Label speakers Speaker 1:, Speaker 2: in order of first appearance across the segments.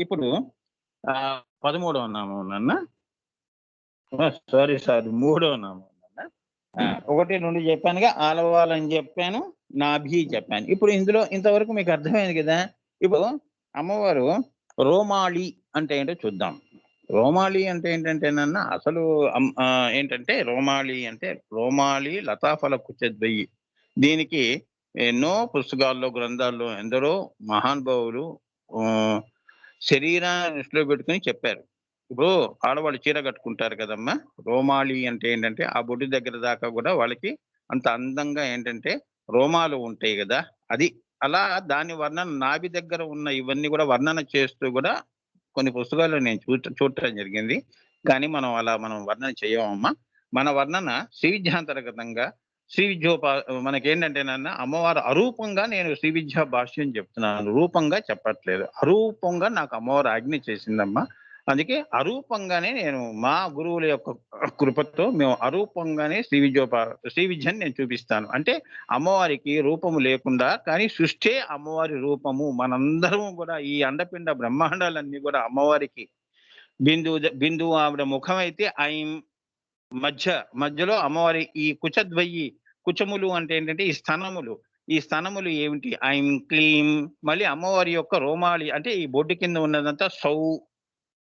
Speaker 1: ఇప్పుడు 13వ నామం నాన్న. సారీ, మూడో నామం నాన్న. 1, 2 చెప్పానుగా. ఆలవాలని చెప్పాను. నాభి చెప్పాను. ఇప్పుడు ఇందులో ఇంతవరకు మీకు అర్థమైంది కదా! ఇప్పుడు అమ్మవారు రోమాళి అంటే ఏంటో చూద్దాం. రోమాళి అంటే ఏంటంటేనన్న అసలు ఏంటంటే రోమాళి లతాఫల కుచద్వయి. దీనికి ఎన్నో పుస్తకాల్లో, గ్రంథాల్లో ఎందరో మహానుభావులు ఆహ్, శరీరాన్ని దృష్టిలో పెట్టుకొని చెప్పారు. ఇప్పుడు ఆడవాళ్ళు చీర కట్టుకుంటారు కదమ్మా! రోమాలి అంటే ఏంటంటే, ఆ బొడ్డు దగ్గర దాకా గూడా వాళ్ళకి అంత అందంగా ఏంటంటే, రోమాలు ఉంటాయి గదా! అది. అలా దాని వర్ణన నాభి దగ్గర ఉన్న ఇవన్నీ గూడా వర్ణన చేస్తూ గూడా కొన్ని పుస్తకాల్లో నేను చూడటం జరిగింది. కానీ మనం వర్ణన చెయ్యమమ్మా. మన వర్ణన శ్రీ విద్యాంతర్గతంగా శ్రీ విద్యోపా మనకేంటంటేనన్న అమ్మవారు అరూపంగా నేను శ్రీ విద్యా భాష్యం చెప్తున్నాను. రూపంగా చెప్పట్లేదు. అరూపంగా నాకు అమ్మవారు ఆజ్ఞ చేసిందమ్మా. అందుకే అరూపంగానే నేను మా గురువుల యొక్క కృపతో మేము అరూపంగానే శ్రీ విద్యని నేను చూపిస్తాను. అంటే అమ్మవారికి రూపము లేకుండా కానీ సృష్టే అమ్మవారి రూపము. మనందరం గూడా ఈ అండపిండ బ్రహ్మాండాలన్నీ గూడా అమ్మవారికి బిందువు ఆవిడ ముఖమైతే ఐం మధ్యలో అమ్మవారి ఈ కుచములు అంటే ఏంటంటే ఈ స్తనములు. ఈ స్తనములు ఏమిటి? ఐం, క్లీం మళ్ళీ అమ్మవారి యొక్క రోమాలి అంటే ఈ బొడ్డు కింద ఉన్నదంతా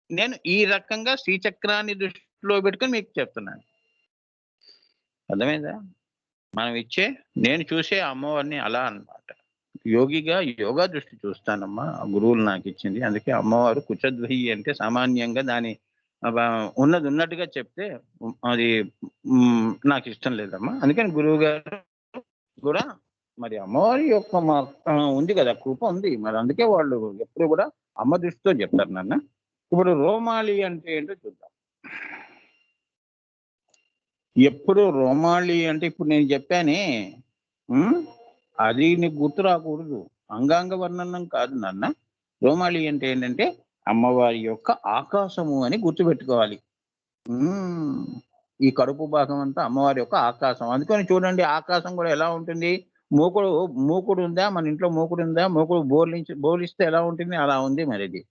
Speaker 1: నేను ఈ రకంగా శ్రీచక్రాన్ని దృష్టిలో పెట్టుకొని మీకు చెప్తున్నాను. అర్థమైందా? నేను చూసే అమ్మవారిని అలా అన్నమాట. యోగా దృష్టి చూస్తానమ్మా. ఆ గురువులు నాకిచ్చింది. అందుకే అమ్మవారు కుచధ్వయి అంటే సామాన్యంగా దాని ఉన్నది ఉన్నట్టుగా చెప్తే అది నాకిష్టం లేదమ్మా. అందుకని గురువుగారు కూడా మరి అమ్మవారి యొక్క ఉంది కదా! కృప ఉంది. మరి అందుకే వాళ్ళు ఎప్పుడు కూడా అమ్మ దృష్టితో చెప్తారు నాన్న. ఇప్పుడు రోమాలి అంటే ఏంటో చూద్దాం. ఎప్పుడు రోమాలి అంటే ఇప్పుడు నేను చెప్పానే అది నీకు గుర్తు రాకూడదు. అంగాంగ వర్ణనం కాదు నాన్న. రోమాలి అంటే ఏంటంటే అమ్మవారి యొక్క ఆకాశము అని గుర్తుపెట్టుకోవాలి. ఈ కడుపు భాగం అంతా అమ్మవారి యొక్క ఆకాశం. అందుకని చూడండి ఆకాశం కూడా ఎలా ఉంటుంది? మూకుడు ఉందా? మన ఇంట్లో మూకుడు ఉందా? మూకుడు బోర్లిస్తే ఎలా ఉంటుంది? అలా ఉంది మరిది.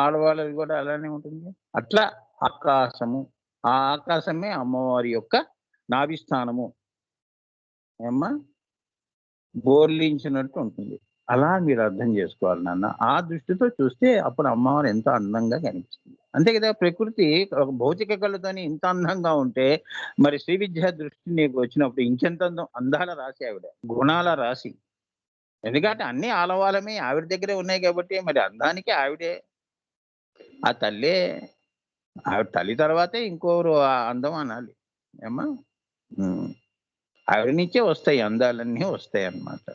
Speaker 1: ఆడవాళ్ళది కూడా అలానే ఉంటుంది. అట్లా ఆకాశము. ఆ ఆకాశమే అమ్మవారి యొక్క నాభిస్థానము. ఏమ్మా? బోర్లించినట్టు ఉంటుంది. అలా మీరు అర్థం చేసుకోవాలి నాన్న. ఆ దృష్టితో చూస్తే అప్పుడు అమ్మవారు ఎంతో అందంగా కనిపిస్తుంది. అంతే కదా! ప్రకృతి ఒక భౌతిక కళ్ళతోని ఇంత అందంగా ఉంటే, మరి శ్రీ విద్యా దృష్టి నీకు వచ్చినప్పుడు ఇంకెంత అందాల రాశి ఆవిడ. గుణాల రాశి. ఎందుకంటే అన్నీ ఆలవాలమే ఆవిడ దగ్గరే ఉన్నాయి కాబట్టి మరి అందానికి ఆవిడే. ఆ తల్లే. ఆవిడ తల్లి తర్వాతే ఇంకోరు అందం అనాలి. ఏమ్మా? ఆవిడ నుంచే వస్తాయి అందాలన్నీ వస్తాయన్నమాట.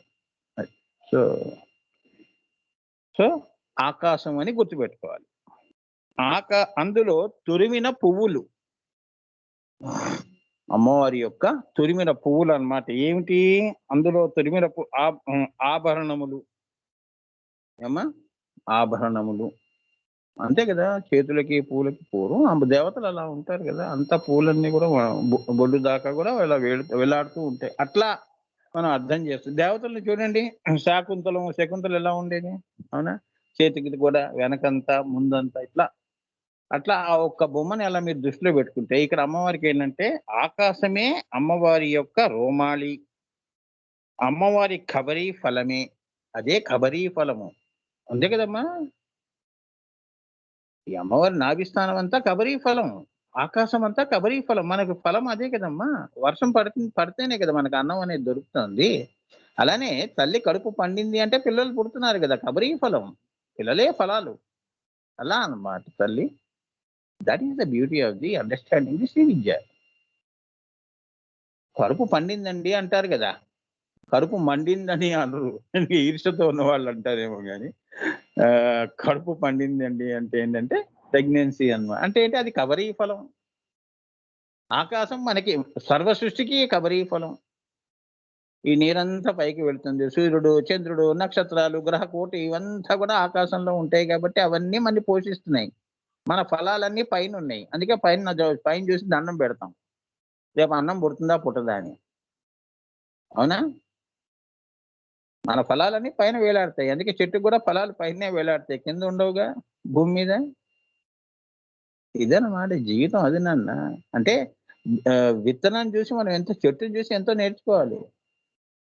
Speaker 1: అది. సో, సో ఆకాశం అని గుర్తుపెట్టుకోవాలి. అందులో తురిమిన పువ్వులు. అమ్మవారి యొక్క తురిమిన పువ్వులు అన్నమాట. ఏమిటి? అందులో తురిమిన ఆభరణములు. ఏమ్మా? ఆభరణములు. అంతే కదా! చేతులకి, పూలకి పూర్వం దేవతలు అలా ఉంటారు కదా! అంతా పూలన్నీ కూడా బొడ్డు దాకా కూడా ఇలా వేలాడుతూ ఉంటాయి. అట్లా మనం అర్థం చేస్తాం. దేవతల్ని చూడండి. శకుంతల ఎలా ఉండేది? అవునా? చేతికి కూడా వెనకంతా, ముందంతా అట్లా ఆ ఒక్క బొమ్మని అలా మీరు దృష్టిలో పెట్టుకుంటే ఇక్కడ అమ్మవారికి ఏంటంటే ఆకాశమే అమ్మవారి యొక్క రోమాళి. అమ్మవారి కబరీ ఫలమే. అదే కబరీ ఫలము. అంతే కదమ్మా! ఈ అమ్మవారి నాభిస్థానం అంతా కబరీ ఫలం. ఆకాశం అంతా కబరీ ఫలం. మనకు ఫలం అదే కదమ్మా! వర్షం పడితేనే కదా మనకు అన్నం అనేది దొరుకుతుంది. అలానే తల్లి కడుపు పండింది అంటే పిల్లలు పుడుతున్నారు కదా! కబరీ ఫలం. పిల్లలే ఫలాలు. అలా అన్నమాట తల్లి. That is the beauty of the understanding the Sri Vidya. కడుపు పండిందండి అంటారు గదా! కడుపు మండిందని అనరు. ఈర్ష్యతో ఉన్నవాళ్ళు అంటారేమో గాని కడుపు పండిందండి అంటే ఏంటంటే ప్రెగ్నెన్సీ అంటే ఏంటి? అది కబరీ ఫలం. ఆకాశం మనకి సర్వ సృష్టికి కబరీ ఫలం. ఈ నీరంతా పైకి వెళ్తుంది. సూర్యుడు, చంద్రుడు, నక్షత్రాలు, గ్రహకోటి ఇవంతా కూడా ఆకాశంలో ఉంటాయి కాబట్టి అవన్నీ మనని పోషిస్తున్నాయి. మన ఫలాలన్నీ పైనున్నాయి. అందుకే పైన చూసి దండం పెడతాం. రేపు అన్నం పుడుతుందా? పుట్టదా అని. అవునా? మన ఫలాలన్నీ పైన వేలాడతాయి. అందుకే చెట్టుకు కూడా ఫలాలు పైనే వేలాడతాయి. కింద ఉండవుగా భూమి మీద. ఇదన్నమాట జీవితం అది నాన్న. అంటే విత్తనం చూసి మనం చెట్టుని చూసి ఎంతో నేర్చుకోవాలి.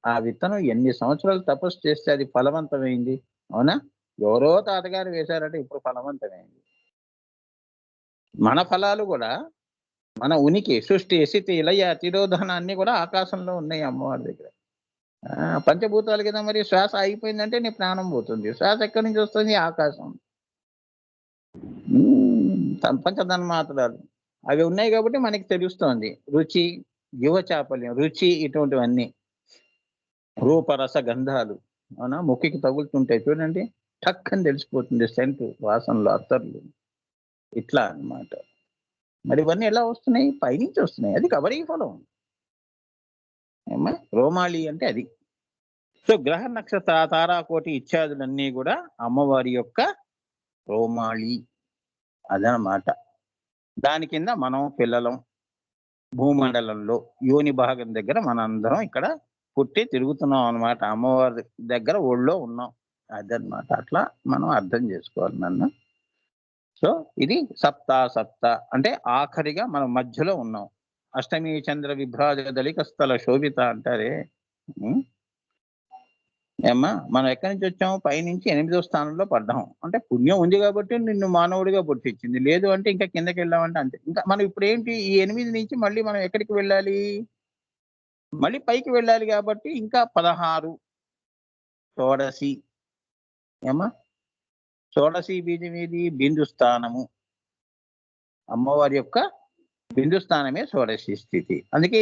Speaker 1: ఆ విత్తనం ఎన్ని సంవత్సరాలు తపస్సు చేస్తే అది ఫలవంతమైంది. అవునా? ఎవరో తాతగారు వేశారంటే ఇప్పుడు ఫలవంతమైంది. మన ఫలాలు గూడా మన ఉనికి, సృష్టి, స్థితి, లయ, తిరోధాన అన్నీ కూడా ఆకాశంలో ఉన్నాయి అమ్మవారి దగ్గర. పంచభూతాలు కదా మరి శ్వాస ఆగిపోయిందంటే నీ ప్రాణం పోతుంది. శ్వాస ఎక్కడి నుంచి వస్తుంది? ఆకాశం. పంచతన్మాత్రలు. అవి ఉన్నాయి కాబట్టి మనకి తెలుస్తోంది. రుచి, జీవచాపల్యం, రుచి ఇటువంటివన్నీ. రూపరస గంధాలు. అవునా? ముక్కుకి తగులుతుంటాయి చూడండి. టక్కని తెలిసిపోతుంది సెంటు, వాసనలు, అత్తర్లు. ఇట్లా అన్నమాట. మరి ఇవన్నీ ఎలా వస్తున్నాయి? పైనుంచి వస్తున్నాయి. అది కబరీ ఫలం. ఏమ్మా? రోమాలి అంటే అది. సో గ్రహ నక్షత్ర తారాకోటి ఇత్యాదులన్నీ కూడా అమ్మవారి యొక్క రోమాళి అదనమాట. దాని కింద మనం పిల్లలం. భూమండలంలో యోని భాగం దగ్గర మనందరం ఇక్కడ పుట్టి తిరుగుతున్నాం అన్నమాట. అమ్మవారి దగ్గర ఒళ్ళో ఉన్నాం. అదనమాట. అట్లా మనం అర్థం చేసుకోవాలి నన్ను. సో ఇది సప్త అంటే ఆఖరిగా మనం మధ్యలో ఉన్నాం. అష్టమి చంద్ర విభ్రాజ దళిక స్థల శోభిత అంటారే. ఏమ్మా మనం ఎక్కడి నుంచి వచ్చాము? పైనుంచి 8వ స్థానంలో పడ్డాం. అంటే పుణ్యం ఉంది కాబట్టి నిన్ను మానవుడిగా పుట్టించింది. లేదు అంటే ఇంకా కిందకి వెళ్ళామంటే అంతే. ఇంకా మనం ఇప్పుడు ఏంటి? ఈ 8 నుంచి మళ్ళీ మనం ఎక్కడికి వెళ్ళాలి? మళ్ళీ పైకి వెళ్ళాలి కాబట్టి ఇంకా 16 షోడశి. ఏమ్మా? షోడశి బీజం ఏది? బిందు స్థానము. అమ్మవారి యొక్క బిందు స్థానమే షోడశి స్థితి. అందుకే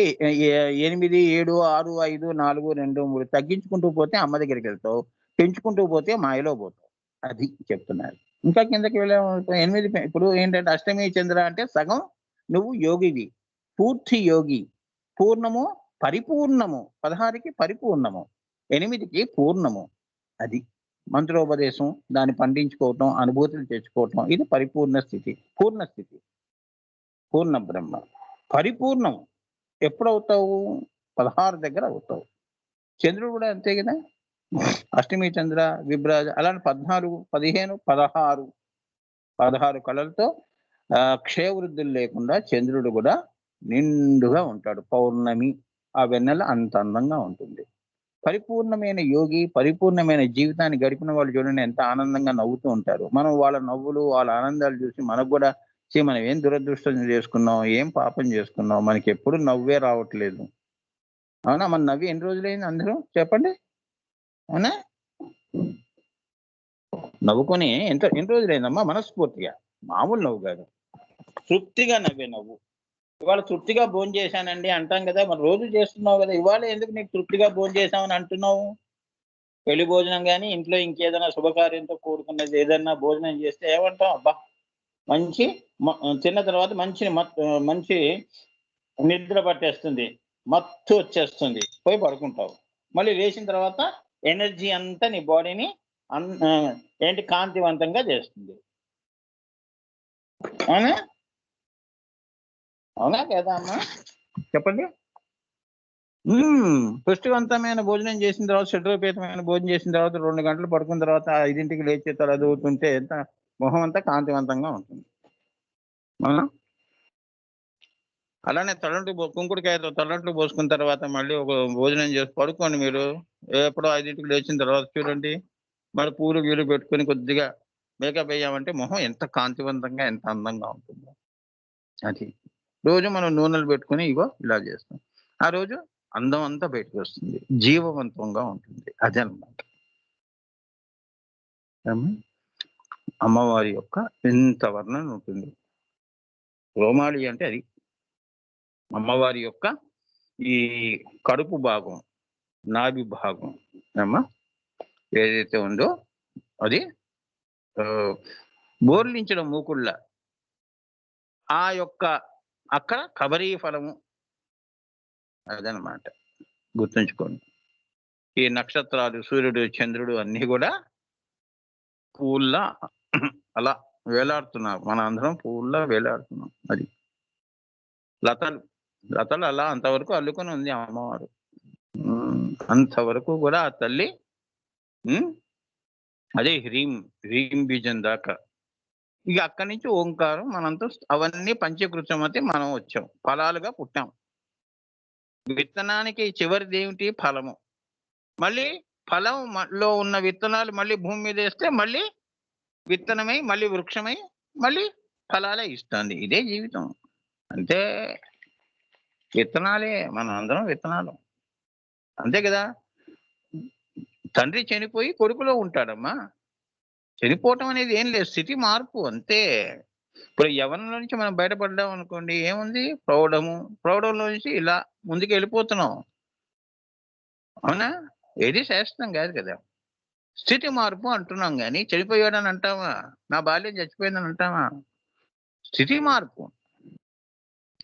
Speaker 1: 8, 7, 6, 5, 4, 2, 3 తగ్గించుకుంటూ పోతే అమ్మ దగ్గరికి వెళ్తావు. పెంచుకుంటూ పోతే మాయలో పోతావు. అది చెప్తున్నారు. ఇంకా కిందకి వెళ్ళాము 8 ఇప్పుడు ఏంటంటే అష్టమి చంద్ర అంటే సగం నువ్వు యోగివి. పూర్తి యోగి. పూర్ణము, పరిపూర్ణము. 16కి పరిపూర్ణము. 8కి పూర్ణము. అది. మంత్రోపదేశం, దాన్ని పండించుకోవటం, అనుభూతులు తెచ్చుకోవటం ఇది పరిపూర్ణ స్థితి. పూర్ణ స్థితి. పూర్ణ బ్రహ్మ. పరిపూర్ణం ఎప్పుడవుతావు? 16 దగ్గర అవుతావు. చంద్రుడు కూడా అంతే కదా. అష్టమి చంద్ర విభ్రాజ అలాంటి 14, 15, 16 కళలతో క్షయవృద్ధులు లేకుండా చంద్రుడు కూడా నిండుగా ఉంటాడు. పౌర్ణమి ఆ వెన్నెల అంత అందంగా ఉంటుంది. పరిపూర్ణమైన యోగి, పరిపూర్ణమైన జీవితాన్ని గడిపిన వాళ్ళు చూడండి ఎంత ఆనందంగా నవ్వుతూ ఉంటారు. మనం వాళ్ళ నవ్వులు, వాళ్ళ ఆనందాలు చూసి మనకు కూడా మనం ఏం దురదృష్టం చేసుకున్నాం, ఏం పాపం చేసుకున్నాం, మనకి ఎప్పుడు నవ్వే రావట్లేదు. అవునా? మన నవ్వి ఎన్ని రోజులైంది అందరూ చెప్పండి? అవునా? నవ్వుకొని ఎన్ని రోజులైందమ్మా మనస్ఫూర్తిగా? మామూలు నవ్వు కాదు, తృప్తిగా నవ్వే నవ్వు. ఇవాళ తృప్తిగా భోజనం చేశానండి అంటాం కదా, మరి రోజు చేస్తున్నావు కదా, ఇవాళ ఎందుకు నీకు తృప్తిగా భోజనం చేశామని అంటున్నావు? పెళ్లి భోజనం కానీ ఇంట్లో ఇంకేదైనా శుభకార్యంతో కూడుకున్నది ఏదన్నా భోజనం చేస్తే ఏమంటాం? అబ్బా మంచి తిన్న తర్వాత మంచి నిద్ర పట్టేస్తుంది, మత్తు వచ్చేస్తుంది, పోయి పడుకుంటావు. మళ్ళీ లేచిన తర్వాత ఎనర్జీ అంతా నీ బాడీని ఏంటి కాంతివంతంగా చేస్తుంది. అవునా? అవునా కదా అమ్మా? చెప్పండి. పుష్టివంతమైన భోజనం చేసిన తర్వాత, షడ్రోపేతమైన భోజనం చేసిన తర్వాత 2 గంటలు పడుకున్న తర్వాత 5ంటికి లేచి తలదూతుంటే ఎంత మొహం అంతా కాంతివంతంగా ఉంటుంది. అవునా? అలానే కుంకుడుకాయతో తలంట్లు పోసుకున్న తర్వాత మళ్ళీ ఒక భోజనం చేసి పడుకోండి మీరు. ఎప్పుడో 5ంటికి లేచిన తర్వాత చూడండి, మరి పూలు గీలు పెట్టుకొని కొద్దిగా మేకప్ అయ్యామంటే మొహం ఎంత కాంతివంతంగా ఎంత అందంగా ఉంటుందో. అది రోజు మనం నూనెలు పెట్టుకొని ఇగో ఇలా చేస్తాం. ఆ రోజు అందం అంతా బయటకు వస్తుంది, జీవవంతంగా ఉంటుంది. అదనమాట అమ్మవారి యొక్క ఇంత వర్ణన ఉంటుంది. రోమాలి అంటే అది అమ్మవారి యొక్క ఈ కడుపు భాగం, నాభి భాగం అమ్మా ఏదైతే ఉందో అది బోర్లించడం మూకుళ్ళ ఆ యొక్క అక్కడ కబరీ ఫలము. అదనమాట గుర్తుంచుకోండి. ఈ నక్షత్రాలు, సూర్యుడు, చంద్రుడు అన్నీ కూడా పువ్వుల్లా అలా వేలాడుతున్నారు. మన అందరం పువ్వుల్లా వేలాడుతున్నాం. అది లతలు అలా అంతవరకు అల్లుకొని ఉంది అమ్మవారు. అంతవరకు కూడా ఆ తల్లి ఉమ్, అదే హ్రీం హ్రీం బీజం దాకా. ఇక అక్కడి నుంచి ఓంకారం మనంతో అవన్నీ పంచకృత్యమతే మనం వచ్చాం, ఫలాలుగా పుట్టాం. విత్తనానికి చివరిది ఏమిటి? ఫలము. మళ్ళీ ఫలం లో ఉన్న విత్తనాలు మళ్ళీ భూమి మీద వేస్తే మళ్ళీ విత్తనమై మళ్ళీ వృక్షమై మళ్ళీ ఫలాలే ఇస్తుంది. ఇదే జీవితం. అంటే విత్తనాలే, మనం అందరం విత్తనాలు. అంతే కదా. తండ్రి చనిపోయి కొడుకులో ఉంటాడమ్మా. చనిపోవటం అనేది ఏం లేదు, స్థితి మార్పు అంతే. ఇప్పుడు యవ్వనంలో నుంచి మనం బయటపడ్డాం అనుకోండి, ఏముంది? ప్రౌఢము. ప్రౌఢంలో నుంచి ఇలా ముందుకు వెళ్ళిపోతున్నాం. అవునా? ఏది శాశ్వతం కాదు కదా. స్థితి మార్పు అంటున్నాం గాని చనిపోయాడని అంటామా? నా బాల్యం చచ్చిపోయిందని అంటామా? స్థితి మార్పు.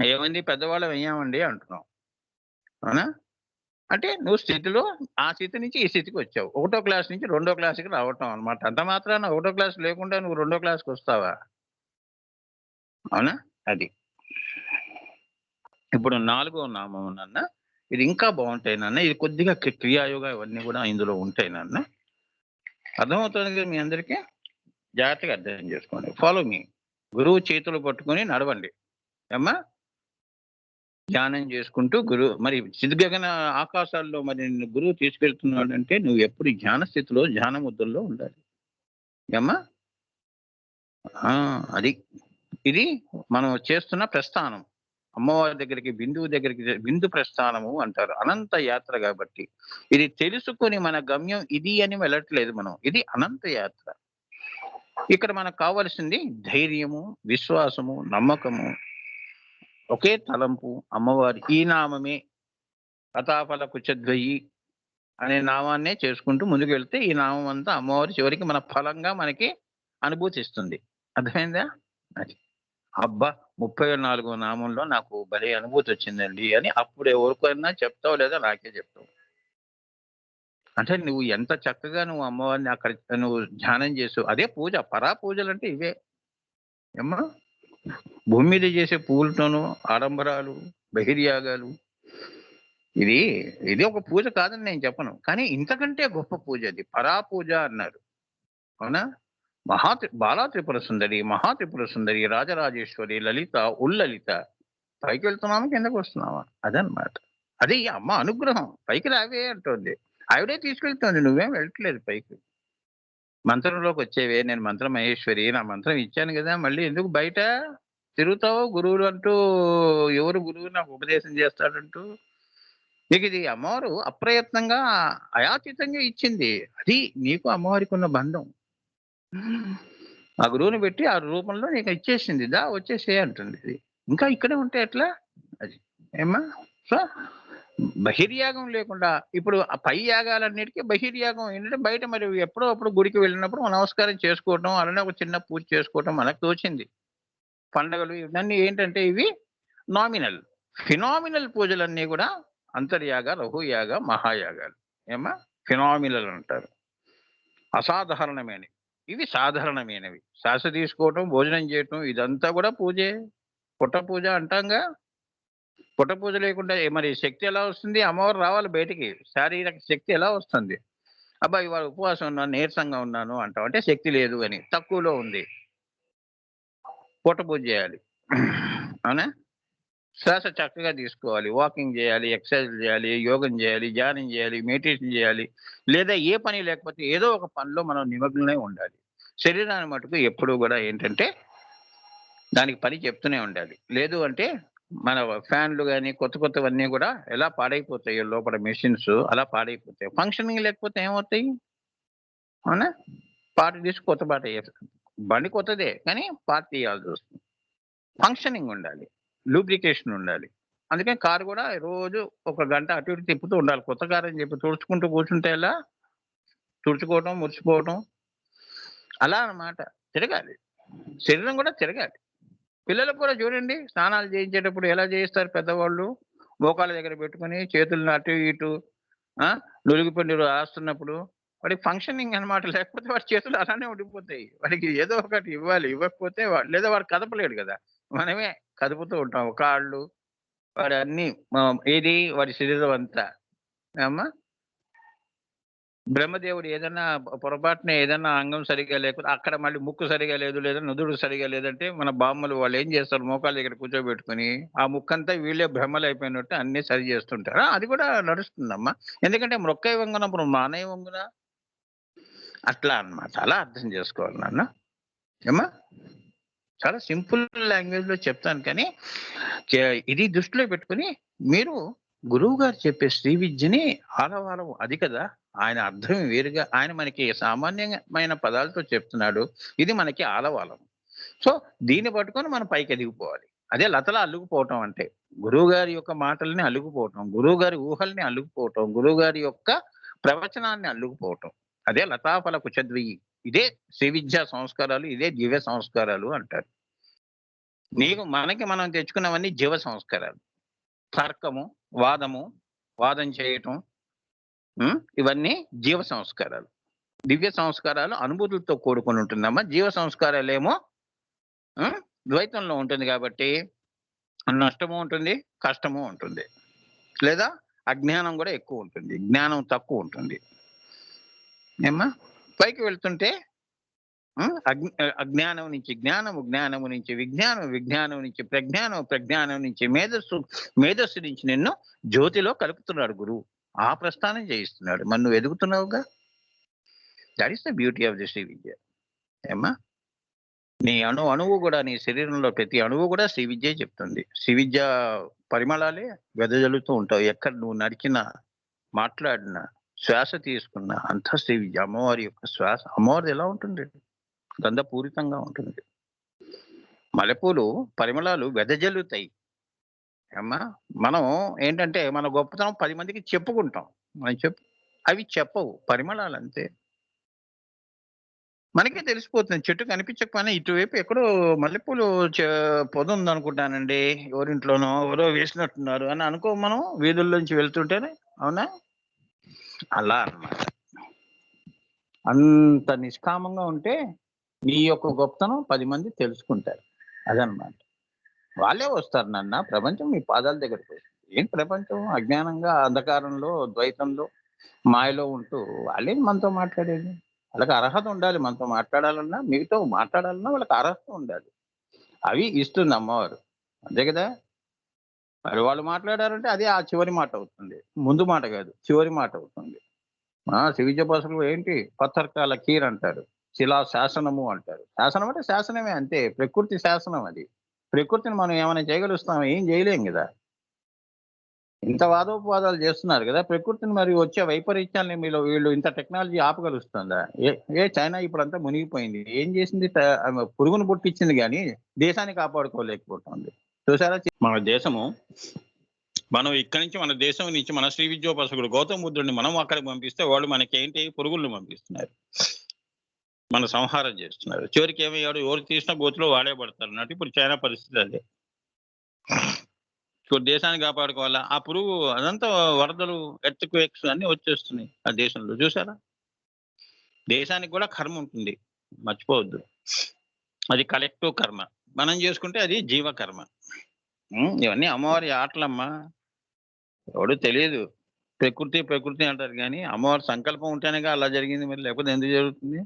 Speaker 1: ఏమండి పెద్దవాళ్ళం అయ్యామండి అంటున్నాం. అవునా? అంటే నువ్వు స్థితిలో ఆ స్థితి నుంచి ఈ స్థితికి వచ్చావు. ఒకటో క్లాస్ నుంచి రెండో క్లాస్‌కి రావటం అన్నమాట. అంత మాత్రాన ఒకటో క్లాస్ లేకుండా నువ్వు రెండో క్లాస్‌కి వస్తావా? అవునా? అది. ఇప్పుడు నాలుగో నామం నాన్న, ఇది ఇంకా బావుంటాయి నాన్న. ఇది కొద్దిగా క్రియాయోగ ఇవన్నీ కూడా ఇందులో ఉంటాయి నాన్న. అర్థమవుతుంది కదా మీ అందరికీ? జాగ్రత్తగా అర్థం చేసుకోండి. Follow me. గురువు చేతులు పట్టుకొని నడవండి. ఏమ్మా? ధ్యానం చేసుకుంటూ మరి చిద్గగన ఆకాశాల్లో మరి నిన్ను గురువు తీసుకెళ్తున్నాడంటే నువ్వు ఎప్పుడు ధ్యాన స్థితిలో, ధ్యాన ముద్రలో ఉండాలి. ఏమ్మా? ఆ! అది. ఇది మనం చేస్తున్న ప్రస్థానం. అమ్మవారి దగ్గరికి, బిందువు దగ్గరికి బిందు ప్రస్థానము అంటారు. అనంత యాత్ర కాబట్టి. ఇది తెలుసుకొని మన గమ్యం ఇది అని వెళ్ళట్లేదు మనం. ఇది అనంత యాత్ర. ఇక్కడ మనకు కావాల్సింది ధైర్యము, విశ్వాసము, నమ్మకము, ఒకే తలంపు అమ్మవారి ఈ నామమే అతాఫల కుచద్వయి అనే నామాన్నే చేసుకుంటూ ముందుకెళ్తే ఈ నామం అంతా అమ్మవారి చివరికి మన ఫలంగా మనకి అనుభూతి ఇస్తుంది. అర్థమైందా? అది. అబ్బా! 34 నామంలో నాకు భలే అనుభూతి వచ్చిందండి అని అప్పుడు ఎవరికైనా చెప్తావో లేదో నాకే చెప్తావు. అంటే నువ్వు ఎంత చక్కగా నువ్వు అమ్మవారిని అక్కడ నువ్వు ధ్యానం చేసావు. అదే పూజ. పూజలంటే ఇవే. ఏమ్మా? భూమి మీద చేసే పూలతోనూ ఆడంబరాలు, బహిర్యాగాలు, ఇది ఇది ఒక పూజ కాదని నేను చెప్పను. కానీ ఇంతకంటే గొప్ప పూజ అది. పూజ అన్నారు. అవునా? బాలా త్రిపుర సుందరి, మహా త్రిపుర సుందరి, రాజరాజేశ్వరి, లలిత, ఉల్లలిత. పైకెళ్తున్నామా? కిందకొస్తున్నామా? అదనమాట. అది ఈ అమ్మ అనుగ్రహం. పైకి రావే అంటోంది. ఆవిడే తీసుకెళ్తోంది. నువ్వేం వెళ్ళట్లేదు పైకి. మంత్రంలోకొచ్చేవే, నేను మంత్ర మహేశ్వరి. నా మంత్రం ఇచ్చాను గదా! మళ్ళీ ఎందుకు బయట తిరుగుతావు గురువులు అంటూ? ఎవరు గురువు నాకు ఉపదేశం చేస్తాడంటూ? నీకిది అమ్మవారు అప్రయత్నంగా, అయాచితంగా ఇచ్చింది. అది నీకు అమ్మవారికి ఉన్న బంధం. ఆ గురువుని పెట్టి ఆ రూపంలో నీకు ఇచ్చేసింది. దా వచ్చేసేయ్ అంటుంది ఇది. ఇంకా ఇక్కడే ఉంటే ఎట్లా? అది. ఏమ్మా? సో, బహిర్యాగం లేకుండా ఇప్పుడు ఆ పై యాగాలన్నిటికి బహిర్యాగం ఏంటంటే బయట మరి ఎప్పుడో అప్పుడు గుడికి వెళ్ళినప్పుడు మనం నమస్కారం చేసుకోవటం, అలానే ఒక చిన్న పూజ చేసుకోవటం మనకు తోచింది. పండగలు ఇవన్నీ ఏంటంటే ఇవి నామినల్. ఫినామినల్ పూజలన్నీ కూడా అంతర్యాగ, లఘుయాగ, మహాయాగాలు. ఏమ్మా? ఫినామినల్ అంటారు. అసాధారణమైనవి. ఇవి సాధారణమైనవి. శ్వాస తీసుకోవటం, భోజనం చేయటం ఇదంతా కూడా పూజే. పుట్ట పూజ అంటాంగా. పుట్ట పూజ లేకుండా మరి శక్తి ఎలా వస్తుంది? అమ్మవారు రావాలి బయటికి. శారీరక శక్తి ఎలా వస్తుంది? అబ్బా! ఇవాళ ఉపవాసం ఉన్నాను, నీరసంగా ఉన్నాను అంటావు. అంటే శక్తి లేదు అని. తక్కువలో ఉంది. పుట్ట పూజ చేయాలి. అవునా? శ్వాస చక్కగా తీసుకోవాలి. వాకింగ్ చేయాలి, ఎక్సర్సైజ్ చేయాలి, యోగం చేయాలి, ధ్యానం చేయాలి, మెడిటేషన్ చేయాలి. లేదా ఏ పని లేకపోతే ఏదో ఒక పనిలో మనం నిమగ్నమై ఉండాలి. శరీరాన్ని మటుకు ఎప్పుడూ గూడా ఏంటంటే దానికి పని చెప్తూనే ఉండాలి. లేదు అంటే మన ఫ్యాన్‌లు గాని కొత్త కొత్తవన్నీ గూడా ఎలా పాడైపోతాయో లోపల మెషిన్స్ అలా పాడైపోతాయి. ఫంక్షనింగ్ లేకపోతే ఏమవుతాయి? అవునా? పార్ట్ తీసి కొత్త పార్ట్ ఎయ్యాలి. బండి కొత్తదే కానీ పార్ట్ తీయాల్సొస్తుంది. ఫంక్షనింగ్ ఉండాలి. లూబ్రికేషన్ ఉండాలి. అందుకని కారు గూడా రోజు ఒక గంట అటు ఇటు తిప్పుతూ ఉండాలి. కొత్త కారని చెప్పి తుడుచుకుంటూ కూర్చుంటే ఎలా? తుడుచుకోవటం, మురిసిపోవటం అలా అన్నమాట. తిరగాలి. శరీరం గూడా తిరగాలి. పిల్లలకు కూడా చూడండి స్నానాలు చేయించేటప్పుడు ఎలా చేయిస్తారు పెద్దవాళ్ళు? మోకాళ్ళ దగ్గర పెట్టుకొని చేతులను అటు ఇటు ఆ! నులిగిపోయి రాస్తున్నప్పుడు వాడికి ఫంక్షనింగ్ అన్నమాట. లేకపోతే వాడి చేతులు అలానే ఉండిపోతాయి. వాడికి ఏదో ఒకటి ఇవ్వాలి. ఇవ్వకపోతే లేదా వాడు కదపలేడు గదా! మనమే కదుపుతూ ఉంటాం. కాళ్ళు వాడన్నీ ఏది వాడి శరీరం అంతా. ఏమ్మా? బ్రహ్మదేవుడు ఏదన్నా పొరపాటున ఏదన్నా అంగం సరిగ్గా లేకపోతే అక్కడ మళ్ళీ ముక్కు సరిగ్గా లేదు, లేదా నుదురు సరిగ్గా లేదంటే మన బామ్మలు వాళ్ళు ఏం చేస్తారు మోకాళ్ళ దగ్గర కూర్చోబెట్టుకొని ఆ ముక్కంతా వీళ్ళే బ్రహ్మలైపోయినట్టు అన్నీ సరి చేస్తుంటారు. అది కూడా నడుస్తుందమ్మా. ఎందుకంటే మొక్కై వంగనప్పుడు మానై వంగునా? అట్లా అన్నమాట. అలా అర్థం చేసుకోవాలి నాన్న. ఏమ్మా? చాలా సింపుల్ లాంగ్వేజ్‌లో చెప్తాను కానీ ఇది దృష్టిలో పెట్టుకొని మీరు గురువుగారు చెప్పే శ్రీ విద్యని ఆలవాలం అది కదా! ఆయన అర్థం వేరుగా ఆయన మనకి సామాన్యమైన పదాలతో చెప్తున్నాడు. ఇది మనకి ఆలవాలం. సో, దీన్ని పట్టుకొని మనం పైకి ఎదిగిపోవాలి. అదే లతలా అల్లుకుపోవటం అంటే. గురువుగారి యొక్క మాటల్ని అల్లుకుపోవటం, గురువుగారి ఊహల్ని అల్లుకుపోవటం, గురువుగారి యొక్క ప్రవచనాన్ని అల్లుకుపోవటం. అదే లతాఫల కుచద్వయి. ఇదే శ్రీ విద్యా సంస్కారాలు, ఇదే దివ్య సంస్కారాలు అంటారు. మనకి మనం తెచ్చుకున్నవన్నీ జీవ సంస్కారాలు. తర్కము, వాదము, వాదం చేయటం ఇవన్నీ జీవ సంస్కారాలు. దివ్య సంస్కారాలు అనుభూతులతో కూడుకొని ఉంటుందమ్మా. జీవ సంస్కారాలేమో ద్వైతంలో ఉంటుంది కాబట్టి నష్టము ఉంటుంది, కష్టము ఉంటుంది. లేదా అజ్ఞానం కూడా ఎక్కువ ఉంటుంది. జ్ఞానం తక్కువ ఉంటుంది. ఏమ్మా? పైకి వెళ్తుంటే అజ్ఞానం నుంచి జ్ఞానము, జ్ఞానము నుంచి విజ్ఞానం, విజ్ఞానం నుంచి ప్రజ్ఞానం, ప్రజ్ఞానం నుంచి మేధస్సు, మేధస్సు నుంచి నిన్ను జ్యోతిలో కలుపుతున్నాడు గురువు. ఆ ప్రస్థానం చేయిస్తున్నాడు. మరి నువ్వు ఎదుగుతున్నావుగా. That is the beauty of the Sri Vidya. ఏమ్మా? నీ అణువు కూడా నీ శరీరంలో ప్రతి అణువు కూడా శ్రీ విద్యే చెప్తుంది. శ్రీ విద్య పరిమళాలే వెదజల్లుతూ ఉంటావు. ఎక్కడ నువ్వు నడిచినా, మాట్లాడినా, శ్వాస తీసుకున్నా అంతా శ్రీ విద్య. అమ్మవారి యొక్క శ్వాస అమ్మవారిది ఎలా ఉంటుంది? గంధపూరితంగా ఉంటుంది. మల్లెపూలు పరిమళాలు వెదజల్లుతాయి. అమ్మా! మనం ఏంటంటే మన గొప్పతనం 10 మందికి చెప్పుకుంటాం. మనం అవి చెప్పవు. పరిమళాలంతే. మనకే తెలిసిపోతుంది. చెట్టు కనిపించకపోయినా ఇటువైపు ఎక్కడో మల్లెపూలు పొద ఉందనుకుంటానండి. ఎవరింట్లోనో ఎవరో వేసినట్టున్నారు అని మనం వీధుల్లోంచి వెళ్తుంటేనే. అవునా? అలా అన్నమాట. అంత నిష్కామంగా ఉంటే నీ యొక్క గొప్పతనం 10 మంది తెలుసుకుంటారు. అదనమాట. వాళ్ళే వస్తారు నాన్న. ప్రపంచం మీ పాదాల దగ్గరికి వస్తుంది. ఏం ప్రపంచం అజ్ఞానంగా, అంధకారంలో, ద్వైతంలో, మాయలో ఉంటూ వాళ్ళేంటి మనతో మాట్లాడేది? వాళ్ళకి అర్హత ఉండాలి మనతో మాట్లాడాలన్నా, మీతో మాట్లాడాలన్నా వాళ్ళకి అర్హత ఉండాలి. అవి ఇస్తుంది అమ్మవారు. అంతే కదా! మరి వాళ్ళు మాట్లాడారంటే అదే ఆ చివరి మాట అవుతుంది. ముందు మాట కాదు. చివరి మాట అవుతుంది. శ్రీవిద్యా భాషలో ఏంటి పత్తర్కాల కీర్ అంటారు. శిలా శాసనము అంటారు. శాసనం అంటే శాసనమే అంతే. ప్రకృతి శాసనం అది. ప్రకృతిని మనం ఏమైనా చేయగలుగుతాం? ఏం చేయలేం కదా! ఇంత వాదోపవాదాలు చేస్తున్నారు కదా! ప్రకృతిని మరి వచ్చే వైపరీత్యాల్ని వీళ్ళు ఇంత టెక్నాలజీ ఆపగలుగుతుందా? చైనా ఇప్పుడంతా మునిగిపోయింది. ఏం చేసింది? పురుగును పుట్టించింది గానీ దేశాన్ని కాపాడుకోలేకపోతుంది. చూసారా? మన దేశము మనం ఇక్కడి నుంచి మన దేశం నుంచి మన శ్రీ విద్యోపాసకుడు గౌతమ బుద్ధుడిని మనం అక్కడికి పంపిస్తే వాళ్ళు మనకేంటి పురుగులను పంపిస్తున్నారు. మన సంహారం చేస్తున్నారు. చివరికి ఏమయ్యాడు? ఎవరు తీసిన గోతులో వాడే పడతారు అన్నట్టు ఇప్పుడు చైనా పరిస్థితి అదే. దేశాన్ని కాపాడుకోవాలా? ఆ పురుగు అదంతా వరదలు, ఎర్త్‌క్వేక్స్ అన్నీ వచ్చేస్తున్నాయి ఆ దేశంలో. చూసారా? దేశానికి కూడా కర్మ ఉంటుంది. మర్చిపోవద్దు. అది కలెక్టివ్ కర్మ. మనం చేసుకుంటే అది జీవకర్మ. ఇవన్నీ అమ్మవారి ఆటలమ్మా. ఎవడు తెలియదు. ప్రకృతి, ప్రకృతి అంటారు గానీ అమ్మవారి సంకల్పం ఉంటేనేగా అలా జరిగింది మరి. లేకపోతే ఎందుకు జరుగుతుంది?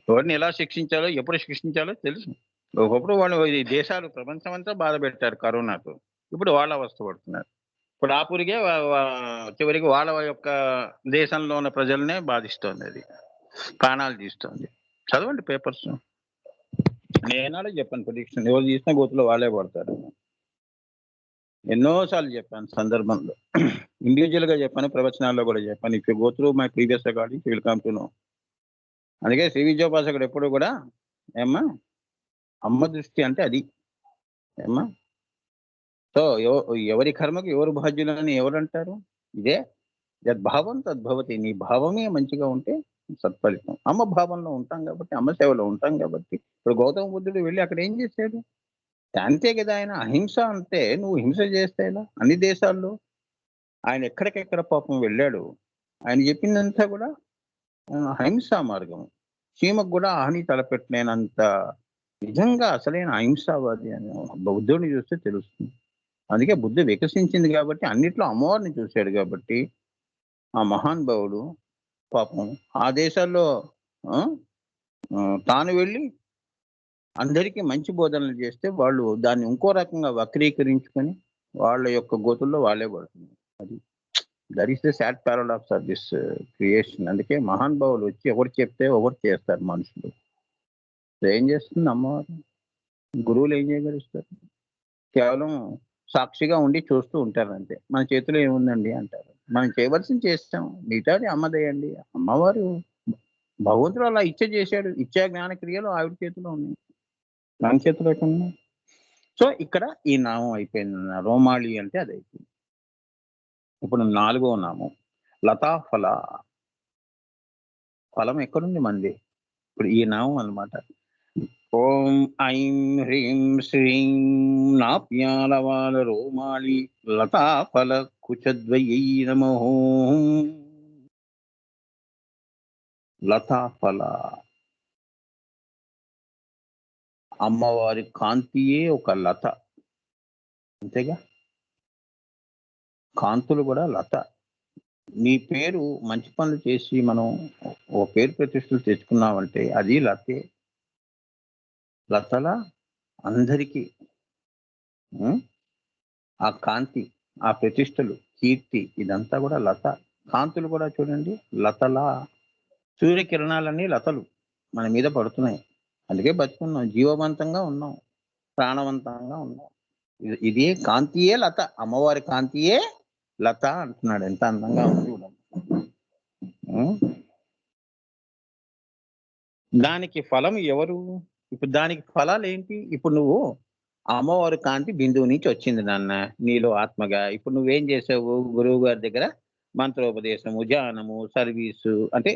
Speaker 1: ఎవరిని ఎలా శిక్షించాలో, ఎప్పుడు శిక్షించాలో తెలుసు. ఒకప్పుడు వాళ్ళు ఈ దేశాలు ప్రపంచమంతా బాధపెట్టారు కరోనాతో. ఇప్పుడు వాళ్ళు అవస్థ పడుతున్నారు. ఇప్పుడు ఆ పురుగే చివరికి వాళ్ళ యొక్క దేశంలో ఉన్న ప్రజలనే బాధిస్తోంది అది. ప్రాణాలు తీస్తోంది. చదవండి పేపర్స్. నేనాడే చెప్పాను ప్రిడిక్షన్. ఎవరు తీసినా గోతులో వాళ్ళే పడతారు. ఎన్నో సార్లు చెప్పాను సందర్భంలో. ఇండివిజువల్‌గా చెప్పాను, ప్రవచనాల్లో కూడా చెప్పాను. If you go through my previous recordings you will come to know. అందుకే శ్రీ విద్యోపాసకుడు ఎప్పుడు కూడా ఏమ్మా అమ్మ దృష్టి అంటే అది. ఏమ్మా? సో, ఎవరి కర్మకు ఎవరు బాధ్యులని ఎవరంటారు? ఇదే యద్భావం తద్భవతి. నీ భావమే మంచిగా ఉంటే సత్ఫలితం. అమ్మ భావంలో ఉంటాం కాబట్టి, అమ్మ సేవలో ఉంటాం కాబట్టి. ఇప్పుడు గౌతమ బుద్ధుడు వెళ్ళి అక్కడ ఏం చేశాడు? అంతే కదా! ఆయన అహింస అంటే నువ్వు హింస చేస్తే ఎలా? అన్ని దేశాల్లో ఆయన ఎక్కడికెక్కడ పాపం వెళ్ళాడు. ఆయన చెప్పిందంతా కూడా అహింసా మార్గం. చీమకు కూడా హాని తలపెట్టలేనంత నిజంగా అసలైన అహింసావాది అని బుద్ధుడిని చూస్తే తెలుస్తుంది. అందుకే బుద్ధి వికసించింది కాబట్టి అన్నిట్లో అమ్మవారిని చూశాడు కాబట్టి ఆ మహానుభావుడు పాపం ఆ దేశాల్లో ఆ! తాను వెళ్ళి అందరికీ మంచి బోధనలు చేస్తే వాళ్ళు దాన్ని ఇంకో రకంగా వక్రీకరించుకొని వాళ్ళ యొక్క గోతుల్లో వాళ్ళే పడుతున్నారు. అది. That is the sad paradox of this creation. అందుకే మహానుభావులు వచ్చి ఒకటి చెప్తే ఒకటి చేస్తారు మనుషులు. ఏం చేస్తుంది అమ్మవారు? గురువులు ఏం చేయగలుగుతారు? కేవలం సాక్షిగా ఉండి చూస్తూ ఉంటారంతే. మన చేతిలో ఏముందండి అంటారు. మనం చేయవలసింది చేస్తాం. మిగతాది అమ్మదేయండి. అమ్మవారు భగవంతుడు అలా ఇచ్చ చేశాడు. ఇచ్చా జ్ఞాన క్రియలు ఆవిడ చేతిలో ఉన్నాయి. మన చేతిలో ఎక్కడున్నాయి? సో, ఇక్కడ ఈ నామం అయిపోయింది. రోమాళి అంటే అదయిపోయింది. ఇప్పుడు నాలుగో నామం లతాఫల. ఫలం ఎక్కడుంది మనది? ఇప్పుడు ఈ నామం అన్నమాట. ఓం ఐం హ్రీం శ్రీం నాప్యాలవాల రోమాళి లతాఫల కుచద్వయై నమో. లతాఫల అమ్మవారి కాంతియే ఒక లత. అంతేగా? కాంతులు కూడా లత. నీ పేరు మంచి పనులు చేసి మనం ఓ పేరు ప్రతిష్టలు తెచ్చుకున్నామంటే అది లతే. లతల అందరికీ ఆ కాంతి, ఆ ప్రతిష్టలు, కీర్తి ఇదంతా కూడా లత. కాంతులు కూడా చూడండి లతలా. సూర్యకిరణాలన్నీ లతలు మన మీద పడుతున్నాయి. అందుకే బతుకున్నాం. జీవవంతంగా ఉన్నాం. ప్రాణవంతంగా ఉన్నాం. ఇదే కాంతియే లత. అమ్మవారి కాంతియే లత అంటున్నాడు. ఎంత అందంగా ఉంది చూడండి. దానికి ఫలం ఎవరు? ఇప్పుడు దానికి ఫలాలేంటి? ఇప్పుడు నువ్వు అమ్మవారి కాంతి బిందువు నుంచి వచ్చింది నాన్న నీలో ఆత్మగా. ఇప్పుడు నువ్వేం చేసావు? గురువు గారి దగ్గర మంత్రోపదేశము, ధ్యానము, సర్వీసు అంటే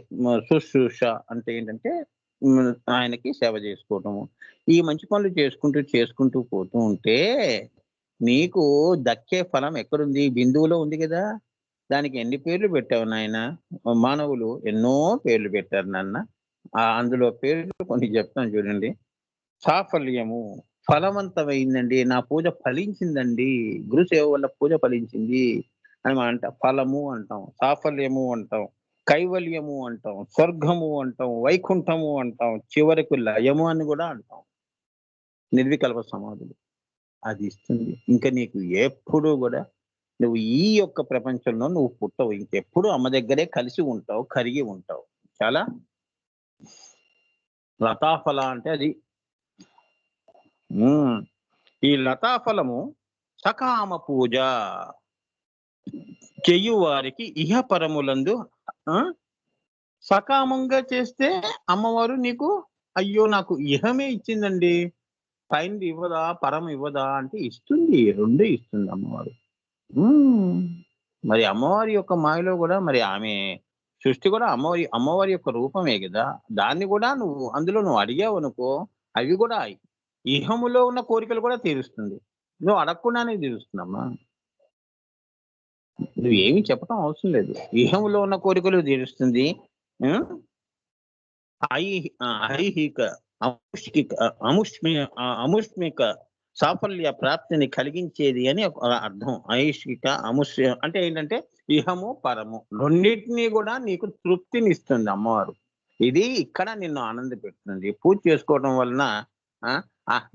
Speaker 1: శుశ్రూష అంటే ఏంటంటే ఆయనకి సేవ చేసుకోవటము. ఈ మంచి పనులు చేసుకుంటూ పోతూ ఉంటే నీకు దక్కే ఫలం ఎక్కడుంది? బిందువులో ఉంది గదా! దానికి ఎన్ని పేర్లు పెట్టావు నాయన? మానవులు ఎన్నో పేర్లు పెట్టారు నాన్న. అందులో పేర్లు కొన్ని చెప్తాను చూడండి. సాఫల్యము, ఫలవంతమైందండి. నా పూజ ఫలించిందండి. గురుసేవ వల్ల పూజ ఫలించింది అని ఫలము అంటాం. సాఫల్యము అంటాం. కైవల్యము అంటాం. స్వర్గము అంటాం. వైకుంఠము అంటాం. చివరకు లయము అని కూడా అంటాం. నిర్వికల్ప సమాధులు. అది ఇస్తుంది. ఇంక నీకు ఎప్పుడు గూడా నువ్వు ఈ యొక్క ప్రపంచంలో నువ్వు పుట్టవు. ఇంకెప్పుడు అమ్మ దగ్గరే కలిసి ఉంటావు. కరిగి ఉంటావు. చాలా లతాఫల అంటే అది. ఈ లతాఫలము సకామ పూజ చెయ్యువారికి ఇహపరములందు సకామంగా చేస్తే అమ్మవారు నీకు అయ్యో నాకు ఇహమే ఇచ్చిందండి, పైనది ఇవ్వదా, పరం ఇవ్వదా అంటే ఇస్తుంది. రెండు ఇస్తుంది అమ్మవారు. మరి అమ్మవారి యొక్క మాయలో కూడా మరి ఆమె సృష్టి కూడా అమ్మవారి యొక్క రూపమే కదా. దాన్ని కూడా అందులో నువ్వు అడిగావు అనుకో, అవి కూడా ఇహములో ఉన్న కోరికలు కూడా తీరుస్తుంది. నువ్వు అడగకుండానే తీరుస్తుందమ్మా. నువ్వేమి చెప్పటం అవసరం లేదు. ఇహములో ఉన్న కోరికలు తీరుస్తుంది. ఐహిక అముష్మిక సాఫల్య ప్రాప్తిని కలిగించేది అని ఒక అర్థం. ఐహిక అంటే ఏంటంటే ఇహము పరము రెండింటినీ కూడా నీకు తృప్తినిస్తుంది అమ్మవారు. ఇది ఇక్కడ నిన్ను ఆనంద పెడుతుంది. పూజ చేసుకోవడం వలన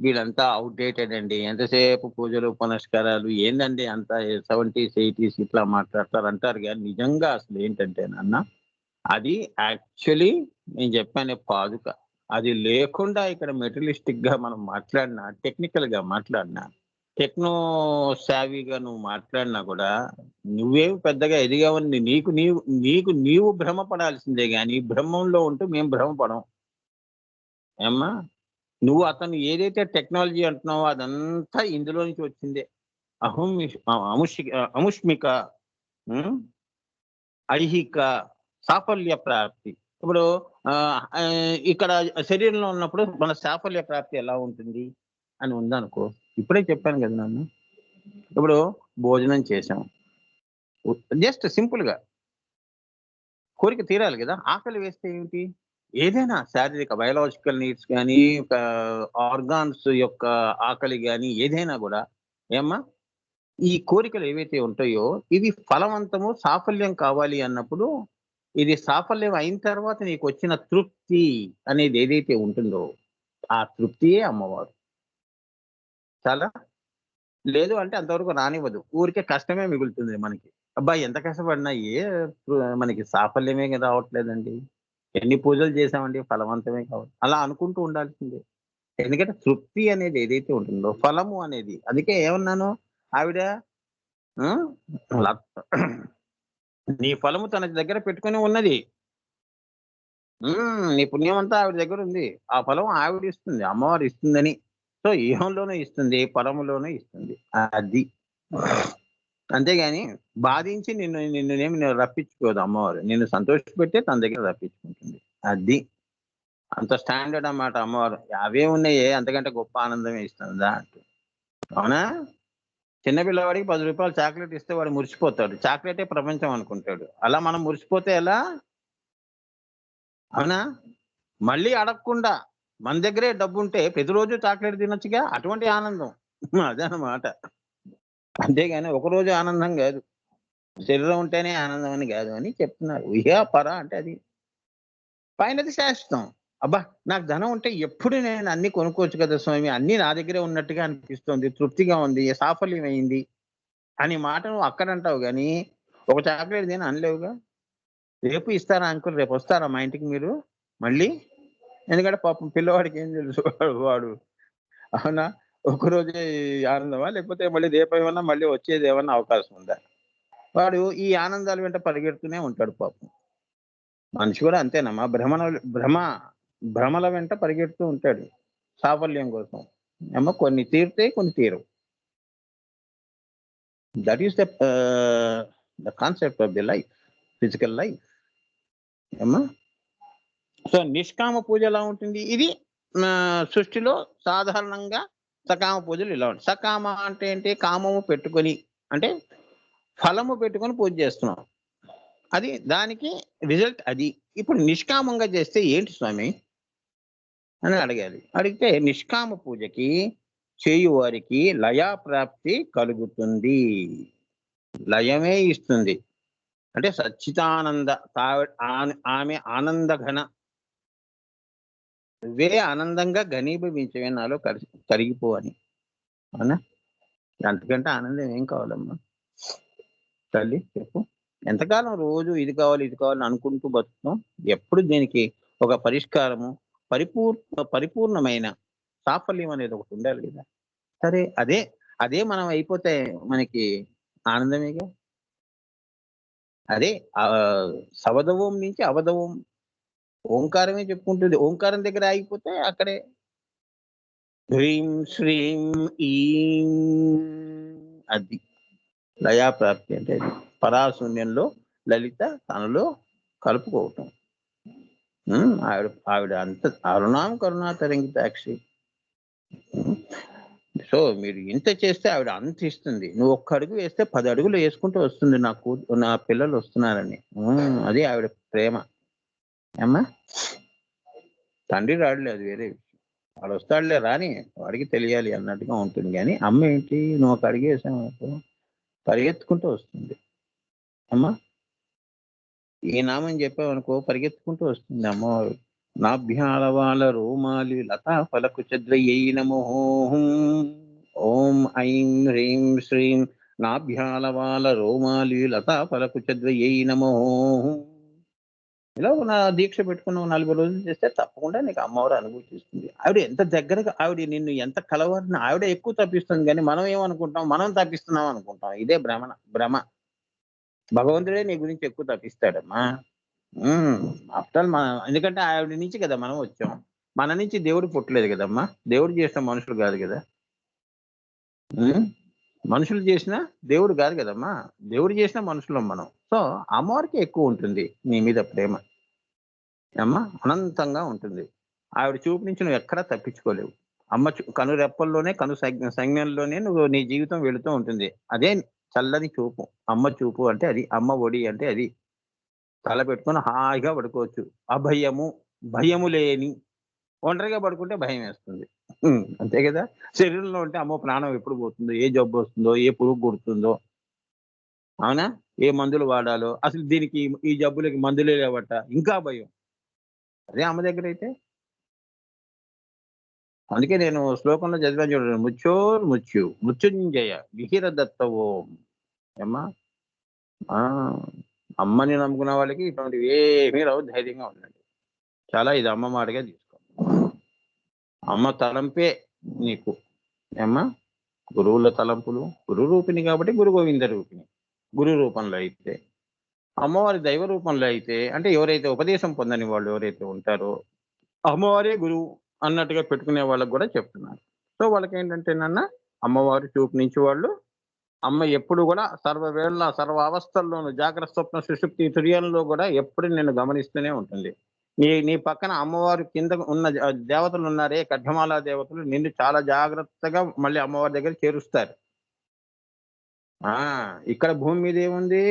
Speaker 1: వీళ్ళంతా అవుట్డేటెడ్ అండి, ఎంతసేపు పూజలు పునస్కారాలు ఏందండి అంత 70s 80s ఇట్లా మాట్లాడతారు అంటారు. కానీ నిజంగా అసలు ఏంటంటే నాన్న, అది యాక్చువల్లీ నేను చెప్పానే పాదుక. అది లేకుండా ఇక్కడ మెటీరియలిస్టిక్ గా మనం మాట్లాడినా, టెక్నికల్ గా మాట్లాడినా, టెక్నో సావీగా నువ్వు మాట్లాడినా కూడా నువ్వేమి పెద్దగా ఎదిగావని నీకు భ్రమపడాల్సిందే గాని బ్రహ్మంలో ఉంటూ మేము భ్రమపడం. ఏమ్మా, నువ్వు అతను ఏదైతే టెక్నాలజీ అంటున్నావో అదంతా ఇందులో నుంచి వచ్చిందే. అముష్మిక ఐహిక సాఫల్య ప్రాప్తి. ఇప్పుడు ఇక్కడ శరీరంలో ఉన్నప్పుడు మన సాఫల్య ప్రాప్తి ఎలా ఉంటుంది అని ఉందనుకో. ఇప్పుడే చెప్పాను కదా నన్ను. ఇప్పుడు భోజనం చేసాం, జస్ట్ సింపుల్ గా కోరిక తీరాలి కదా. ఆకలి వేస్తే ఏమిటి? ఏదైనా శారీరక బయోలాజికల్ నీడ్స్ కానీ, ఆర్గాన్స్ యొక్క ఆకలి కానీ ఏదైనా కూడా ఏమ్మా ఈ కోరికలు ఏవైతే ఉంటాయో ఇవి ఫలవంతము సాఫల్యం కావాలి అన్నప్పుడు ఇది సాఫల్యం అయిన తర్వాత నీకు వచ్చిన తృప్తి అనేది ఏదైతే ఉంటుందో ఆ తృప్తియే అమ్మవారు. చాలా లేదు అంటే అంతవరకు రానివ్వదు. ఊరికే కష్టమే మిగులుతుంది మనకి. అబ్బా! ఎంత కష్టపడినా మనకి సాఫల్యమే రావట్లేదండి. ఎన్ని పూజలు చేశామండి ఫలవంతమే కావాలి. అలా అనుకుంటూ ఉండాల్సిందే. ఎందుకంటే తృప్తి అనేది ఏదైతే ఉంటుందో ఫలము అనేది అందుకే ఏమన్నాను ఆవిడ ఆ! లత్ నీ ఫలము తన దగ్గర పెట్టుకొని ఉన్నది. నీ పుణ్యం అంతా ఆవిడ దగ్గర ఉంది. ఆ ఫలం ఆవిడ ఇస్తుంది. అమ్మవారు ఇస్తుందని. సో, ఇహంలోనూ ఇస్తుంది, పరములోనూ ఇస్తుంది. అది. అంతేగాని బాధించి నిన్నేమి రప్పించుకోదు అమ్మవారు. నిన్ను సంతోషపెట్టే తన దగ్గర రప్పించుకుంటుంది. అది. అంత స్టాండర్డ్ అన్నమాట అమ్మవారు. అవే ఉన్నాయే అంతకంటే గొప్ప ఆనందమే ఇస్తుందా అంటూ. అవునా? చిన్న పిల్లవాడికి రూ. 10 చాక్లెట్ ఇస్తే వాడు మురిసిపోతాడు. చాక్లెటే ప్రపంచం అనుకుంటాడు. అలా మనం మురిసిపోతే ఎలా? అవునా? మళ్ళీ అడగకుండా మన దగ్గరే డబ్బుంటే ప్రతిరోజు చాక్లెట్ తినొచ్చుగా అటువంటి ఆనందం. అదనమాట. అంతేగాని ఒకరోజు ఆనందం గాదు. శరీరం ఉంటేనే ఆనందం అని గాదు అని చెప్తున్నారు. ఇహ, పర అంటే అది. పైనది శాశ్వతం. అబ్బా! నాకు ధనం ఉంటే ఎప్పుడు నేను అన్నీ కొనుక్కోవచ్చు కదా స్వామి! అన్నీ నా దగ్గరే ఉన్నట్టుగా అనిపిస్తోంది. తృప్తిగా ఉంది. సాఫల్యమైంది. అని మాట నువ్వు అక్కడంటావు గానీ, ఒక చాక్లెట్ తిని అనలేవుగా. రేపు ఇస్తారా అంకుల్ రేపొస్తారా మా ఇంటికి మీరు మళ్ళీ? ఎందుకంటే పాపం పిల్లవాడికి ఏం తెలుసు వాడు అవునా? ఒక్కరోజే ఆనందమా? లేకపోతే మళ్ళీ రేపేమన్నా మళ్ళీ వచ్చేదేమన్నా అవకాశం ఉందా? వాడు ఈ ఆనందాల వెంట పరిగెడుతూనే ఉంటాడు పాపం. మనిషి కూడా అంతేనమ్మా. భ్రమల వెంట పరిగెడుతూ ఉంటాడు. సాఫల్యం కోసం. కొన్ని తీరుతాయి, కొన్ని తీరవు. That is the concept of the life. Physical life. ఏమ్మా? సో, నిష్కామ పూజ ఎలా ఉంటుంది? ఇది సృష్టిలో సాధారణంగా సకామ పూజలు ఇలా ఉంటాయి. సకామ అంటే ఏంటి? కామము పెట్టుకొని అంటే ఫలము పెట్టుకొని పూజ చేస్తున్నాం. దానికి రిజల్ట్ అది. ఇప్పుడు నిష్కామంగా చేస్తే ఏంటి స్వామి? అని అడగాలి. అడిగితే నిష్కామ పూజకి చేయువారికి లయాప్రాప్తి కలుగుతుంది. లయమే ఇస్తుంది. అంటే సచ్చిదానంద ఆమె ఆనందఘన నువ్వే ఆనందంగా ఘనీభవించవే నాలో కరిగిపో అని. అవునా? అంతకంటే ఆనందం ఏం కావాలమ్మా? తల్లి చెప్పు. ఎంతకాలం రోజు ఇది కావాలి, ఇది కావాలని అనుకుంటూ బతుకుతాం? ఎప్పుడు దీనికి ఒక పరిష్కారము, పరిపూర్ణమైన సాఫల్యం అనేది ఒకటి ఉండాలి కదా! సరే అదే మనం అయిపోతే మనకి ఆనందమేగా. అదే సవధవం నుంచి అవధవం ఓంకారమే చెప్పుకుంటుంది. ఓంకారం దగ్గర ఆగిపోతే అక్కడే హ్రీం, శ్రీం, ఈం అది. లయాప్రాప్తి అంటే అది. పరాశూన్యంలో లలిత తనలో కలుపుకోవటం. ఆవిడ అంత అరుణాం కరుణా తరంగితాక్షి. సో, మీరు ఇంత చేస్తే ఆవిడ అంత ఇస్తుంది. నువ్వు ఒక్క అడుగు వేస్తే 10 అడుగులు వేసుకుంటూ వస్తుంది నా పిల్లలు వస్తున్నారని. అది ఆవిడ ప్రేమ. ఏమ్మా? తండ్రి రాడులే అది వేరే విషయం. వాడొస్తాడులే రాని, వాడికి తెలియాలి అన్నట్టుగా ఉంటుంది గానీ, అమ్మ ఏంటి నువ్వు ఒక అడుగేసావనుకో పరిగెత్తుకుంటూ వస్తుంది. అమ్మా? ఈ నామం చెప్పావనుకో పరిగెత్తుకుంటూ వస్తుంది అమ్మవారు. నాభ్యాలవాల రోమాలి లతా ఫలకుచద్వయ్యై నమో ఓం ఐం హ్రీం శ్రీం నాభ్యాలవాల రోమాలి లతా ఫలకుచద్వయ్యై నమో. ఇలా నా దీక్ష పెట్టుకున్న 40 రోజులు చేస్తే తప్పకుండా నీకు అమ్మవారు అనుభూతిస్తుంది. ఆవిడ ఎంత దగ్గరగా ఆవిడ నిన్ను ఎంత కలవరిన ఆవిడ ఎక్కువ తప్పిస్తుంది గానీ మనం ఏమనుకుంటాం? మనం తప్పిస్తున్నాం అనుకుంటాం. ఇదే భ్రమ. భగవంతుడే నీ గురించి ఎక్కువ తప్పిస్తాడమ్మా. ఆఫ్టర్ ఆల్ ఎందుకంటే ఆవిడ నుంచి కదా మనం వచ్చాం. మన నుంచి దేవుడు పుట్టలేదు కదమ్మా. దేవుడు చేసిన మనుషులు కాదు కదా. మనుషులు చేసిన దేవుడు కాదు కదమ్మా. దేవుడు చేసిన మనుషులం మనం. సో, అమ్మవారికి ఎక్కువ ఉంటుంది నీ మీద ప్రేమ. అమ్మా అనంతంగా ఉంటుంది. ఆవిడ చూపు నుంచి నువ్వు ఎక్కడా తప్పించుకోలేవు. అమ్మ కనురెప్పల్లోనే సంజ్ఞల్లోనే నీ జీవితం వెళుతూ ఉంటుంది. అదే చల్లని చూపు. అమ్మ చూపు అంటే అది. అమ్మ ఒడి అంటే అది. తల పెట్టుకొని హాయిగా పడుకోవచ్చు. భయము లేని. ఒంటరిగా పడుకుంటే భయం వేస్తుంది. అంతే కదా. శరీరంలో ఉంటే అమ్మో ప్రాణం ఎప్పుడు పోతుందో, ఏ జబ్బు వస్తుందో, ఏ పురుగు కుడుతుందో, అవునా? ఏ మందులు వాడాలో, అసలు దీనికి ఈ జబ్బులకి మందులే లేవట, ఇంకా భయం. అదే అమ్మ దగ్గరైతే. అందుకే నేను శ్లోకంలో చదివాను చూడండి. మృత్యు మృత్యుంజయ విహిర దత్త ఓం. ఏమ్మా? ఆ! అమ్మని నమ్ముకున్న వాళ్ళకి ఇటువంటివి ఏమీ రావు. ధైర్యంగా ఉండండి. చాలా ఇది అమ్మ మాటగా తీసుకో. అమ్మ తలంపే నీకు. ఏమ్మా? గురువుల తలంపులు, గురు రూపిణి కాబట్టి గురు గోవింద రూపిణి. గురు రూపంలో అయితే. అమ్మవారి దైవ రూపంలో అయితే అంటే ఎవరైతే ఉపదేశం పొందని వాళ్ళు ఎవరైతే ఉంటారో, అమ్మవారే గురువు అన్నట్టుగా పెట్టుకునే వాళ్ళకి గూడా చెప్తున్నాను. సో, వాళ్ళకేంటంటే అమ్మవారి చూపు నుంచి వాళ్ళు అమ్మ ఎప్పుడు గూడా సర్వవేళలా, సర్వ అవస్థల్లోనూ జాగ్రత్త, స్వప్న, సుషుప్తి తుర్యంలో గూడా ఎప్పుడు నిన్ను గమనిస్తూనే ఉంటుంది. నీ నీ పక్కన అమ్మవారు కింద ఉన్న దేవతలున్నారే ఖడ్గమాల దేవతలు నిన్ను చాలా జాగ్రత్తగా మళ్ళీ అమ్మవారి దగ్గర చేరుస్తారు. ఆ! ఇక్కడ భూమి మీద ఏముంది?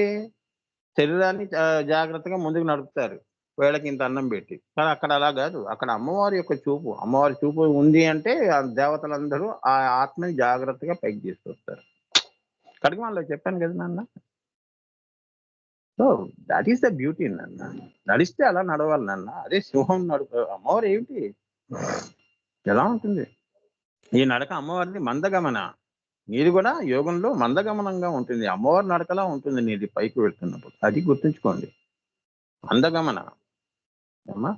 Speaker 1: శరీరాన్ని జాగ్రత్తగా ముందుకు నడుపుతారు. వేళకింత అన్నం పెట్టి. కానీ అక్కడ అలా గాదు. అక్కడ అమ్మవారి యొక్క చూపు. అమ్మవారి చూపు ఉంది అంటే ఆ దేవతలందరూ ఆ ఆత్మని జాగ్రత్తగా పైకి తీసుకొస్తారు. ఖడ్గమాలలో చెప్పాను గదా నాన్న. So, that is the beauty నాన్న. నడిస్తే అలా నడవాలి నాన్న. అదే సింహం అమ్మవారు ఏమిటి? ఎలా ఉంటుంది? ఈ నడక అమ్మవారిది మందగమన. నీది గూడా యోగంలో మందగమనంగా ఉంటుంది. అమ్మవారి నడకలా ఉంటుంది నీది పైకి వెళ్తున్నప్పుడు. అది గుర్తుంచుకోండి. మందగమన. ఏమ్మా?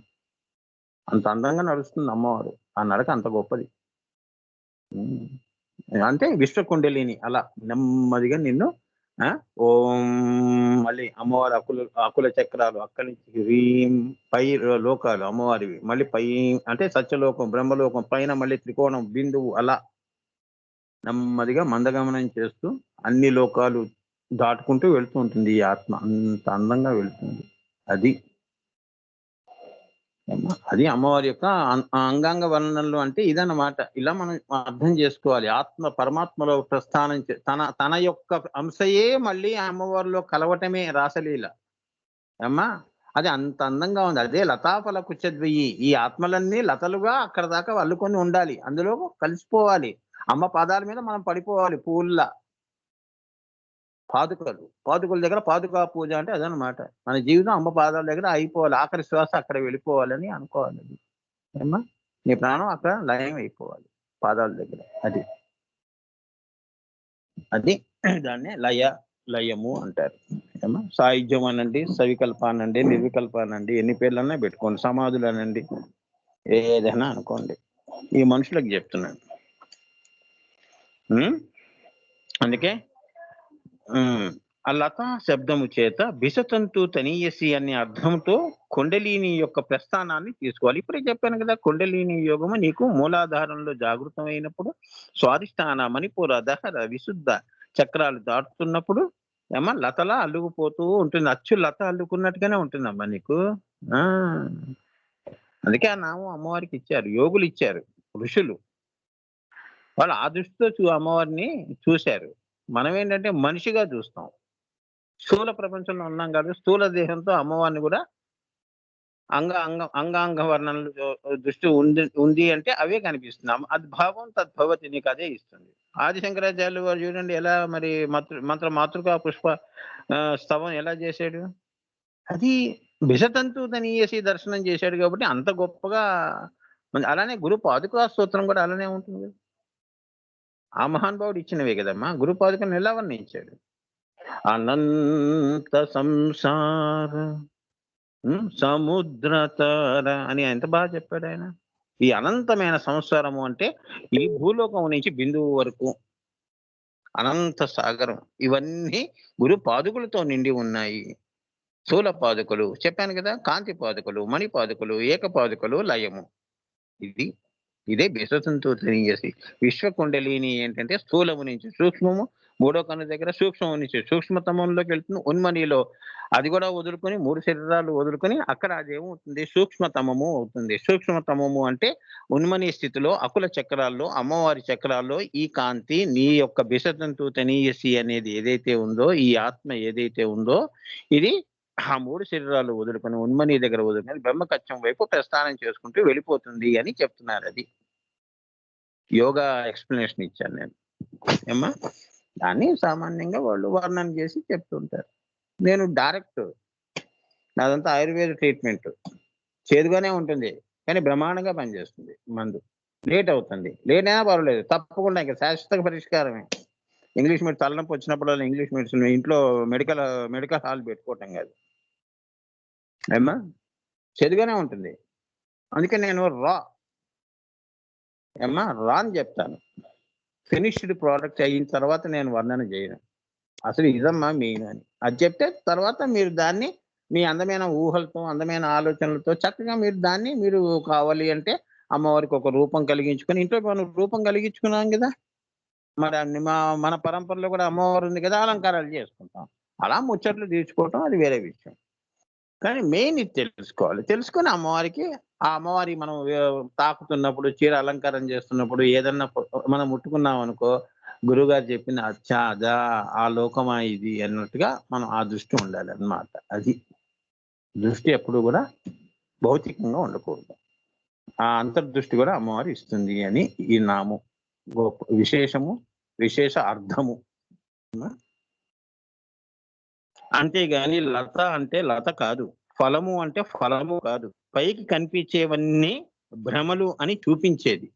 Speaker 1: అంత అందంగా నడుస్తుంది అమ్మవారు. ఆ నడక అంత గొప్పది. హ్మ్. అంటే విశ్వకుండలిని అలా నెమ్మదిగా నిన్ను ఆ! ఓం మళ్ళీ అమ్మవారి అకుల చక్రాలు అక్కడి నుంచి హ్రీం పై లోకాలు అమ్మవారివి. మళ్ళీ పై అంటే సత్యలోకం, బ్రహ్మలోకం పైన మళ్ళీ త్రికోణం, బిందువు అలా నెమ్మదిగా మందగమనం చేస్తూ అన్ని లోకాలు దాటుకుంటూ వెళ్తూ ఉంటుంది ఈ ఆత్మ. అంత అందంగా వెళ్తుంది. అది. అది అమ్మవారి యొక్క అంగాంగ వర్ణనలు అంటే ఇదన్నమాట. ఇలా మనం అర్థం చేసుకోవాలి. ఆత్మ పరమాత్మలో ప్రస్థానం తన యొక్క అంశయే మళ్ళీ ఆ అమ్మవారిలో కలవటమే రాసలీల. ఏమ్మా? అది అంత అందంగా ఉంది. అదే లతాఫల కుచద్వయి. ఈ ఆత్మలన్నీ లతలుగా అక్కడ దాకా అల్లుకొని ఉండాలి. అందులో కలిసిపోవాలి. అమ్మ పాదాల మీద మనం పడిపోవాలి పువ్వుల్లా. పాదుకల దగ్గర పాదుకా పూజ అంటే అదనమాట. మన జీవితం అమ్మ పాదాల దగ్గర అయిపోవాలి. ఆఖరి శ్వాస అక్కడ వెళ్ళిపోవాలని అనుకోవాలది. ఏమ్మా? నీ ప్రాణం అక్కడ లయం అయిపోవాలి. పాదాల దగ్గర. అది. అది దాన్నే లయము అంటారు. ఏమ్మా? సాయుధ్యం అనండి, సవికల్ప అనండి, నిర్వికల్ప అనండి, ఎన్ని పేర్లన్నా పెట్టుకోండి. సమాధులనండి. ఏదైనా అనుకోండి. ఈ మనుషులకు చెప్తున్నాను. హ్మ్. అందుకే హ్మ్. ఆ లతా శబ్దము చేత బిసతంతు తనీయసి అనే అర్థంతో కుండలిని యొక్క ప్రస్థానాన్ని తీసుకోవాలి. ఇప్పుడే చెప్పాను కదా! కుండలిని యోగము నీకు మూలాధారంలో జాగృతమైనప్పుడు స్వాదిష్టాన, మణిపూర, దహర, విశుద్ధ చక్రాలు దాటుతున్నప్పుడు లతలా అల్లుకుపోతూ ఉంటుంది. అచ్చు లత అల్లుకున్నట్టుగానే ఉంటుందమ్మా నీకు. ఆ! అందుకే ఆ నామం అమ్మవారికి ఇచ్చారు. యోగులిచ్చారు. ఋషులు. వాళ్ళు ఆ దృష్టితో అమ్మవారిని చూసారు. మనమేంటంటే మనిషిగా చూస్తాం. స్థూల ప్రపంచంలో ఉన్నాం కాబట్టి స్థూల దేహంతో అమ్మవారిని గూడా అంగాంగ వర్ణనలు దృష్టి ఉంది అంటే అవే కనిపిస్తుంది. అది భావం తద్భవతి నీకదే ఇస్తుంది. ఆది శంకరాచార్యులు వారు చూడండి ఎలా మరి మాతృకా పుష్ప స్తవం ఎలా చేశాడు? అది విషతంతు తనీయసి దర్శనం చేశాడు కాబట్టి అంత గొప్పగా అలానే గురు పాదుకా స్తోత్రం కూడా అలానే ఉంటుంది. ఆ మహానుభావుడు ఇచ్చినవే కదమ్మా! గురు పాదుకను ఎలా వర్ణించాడు? అనంత సంసార సముద్రతర అని ఎంత బాగా చెప్పాడాయన. ఈ అనంతమైన సంసారము అంటే ఈ భూలోకం నుంచి బిందువు వరకు అనంత సాగరం. ఇవన్నీ గురు పాదుకులతో నిండి ఉన్నాయి. స్థూల పాదుకలు చెప్పాను కదా! కాంతి పాదుకలు, మణి పాదుకలు, ఏక పాదుకలు, లయము. ఇది ఇదే విశ్వసంతోషి విశ్వ కుండలిని ఏంటంటే స్థూలము నుంచి సూక్ష్మము, మూడో కన్ను దగ్గర సూక్ష్మము నుంచి సూక్ష్మతమంలోకి వెళ్తుంది. ఉన్మనిలో అది కూడా వదులుకొని 3 శరీరాలు వదులుకొని అక్కడ అదేమవుతుంది సూక్ష్మతమము అవుతుంది. సూక్ష్మతమము అంటే ఉన్మని స్థితిలో అకుల చక్రాల్లో, అమ్మవారి చక్రాల్లో ఈ కాంతి నీ యొక్క బిసతంతు తనీయసి అనేది ఏదైతే ఉందో, ఈ ఆత్మ ఏదైతే ఉందో ఇది ఆ 3 శరీరాలు వదులుకొని ఉన్మని దగ్గర వదులుకొని బ్రహ్మకచ్చం వైపు ప్రస్థానం చేసుకుంటూ వెళ్ళిపోతుంది అని చెప్తున్నారది. యోగా ఎక్స్ప్లెనేషన్ ఇచ్చాను నేను. ఏమ్మా? దాన్ని సామాన్యంగా వాళ్ళు వర్ణన చేసి చెప్తుంటారు. నేను డైరెక్ట్ నాదంతా ఆయుర్వేద ట్రీట్మెంట్. చేదుగానే ఉంటుంది. కానీ బ్రహ్మాండంగా పనిచేస్తుంది మందు. లేట్ అవుతుంది. లేట్ అయినా పర్వాలేదు. తప్పకుండా ఇంక శాశ్వత పరిష్కారమే. ఇంగ్లీష్ తలనొప్పి వచ్చినప్పుడల్లా ఇంగ్లీష్ మెడిసిన్ ఇంట్లో మెడికల్ హాల్ పెట్టుకోవటం కాదు. ఏమ్మా? చేదుగానే ఉంటుంది. అందుకే నేను రా అని చెప్తాను. ఫినిష్డ్ ప్రోడక్ట్ అయిన తర్వాత నేను వర్ణన చేయను. అసలు ఇదమ్మా మెయిన్ అని. అది చెప్తే తర్వాత మీరు దాన్ని మీ అందమైన ఊహలతో, అందమైన ఆలోచనలతో చక్కగా మీరు కావాలి అంటే అమ్మవారికి ఒక రూపం కలిగించుకొని ఇంట్లో మనం రూపం కలిగించుకున్నాం గదా! మరి అన్ని మన పరంపరలో కూడా అమ్మవారు ఉంది కదా! అలంకారాలు చేసుకుంటాం. అలా ముచ్చట్లు తీర్చుకోవటం అది వేరే విషయం. కానీ మెయిన్ ఇది తెలుసుకోవాలి. తెలుసుకొని అమ్మవారికి ఆ అమ్మవారి మనం తాకుతున్నప్పుడు, చీర అలంకారం చేస్తున్నప్పుడు ఏదన్నా మనం ముట్టుకున్నామనుకో, గురువుగారు చెప్పింది అచ్చా! అదా! ఆ లోకమా ఇది అన్నట్టుగా మనం ఆ దృష్టి ఉండాలన్నమాట. అది. దృష్టి ఎప్పుడు గూడా భౌతికంగా ఉండకూడదు. ఆ అంతర్దృష్టి గూడా అమ్మవారు ఇస్తుంది అని ఈ నామం. విశేషము, విశేష అర్థము. అంతేగాని లత అంటే లత కాదు. ఫలము అంటే ఫలము కాదు. పైకి కనిపించేవన్నీ భ్రమలు అని చూపించేది.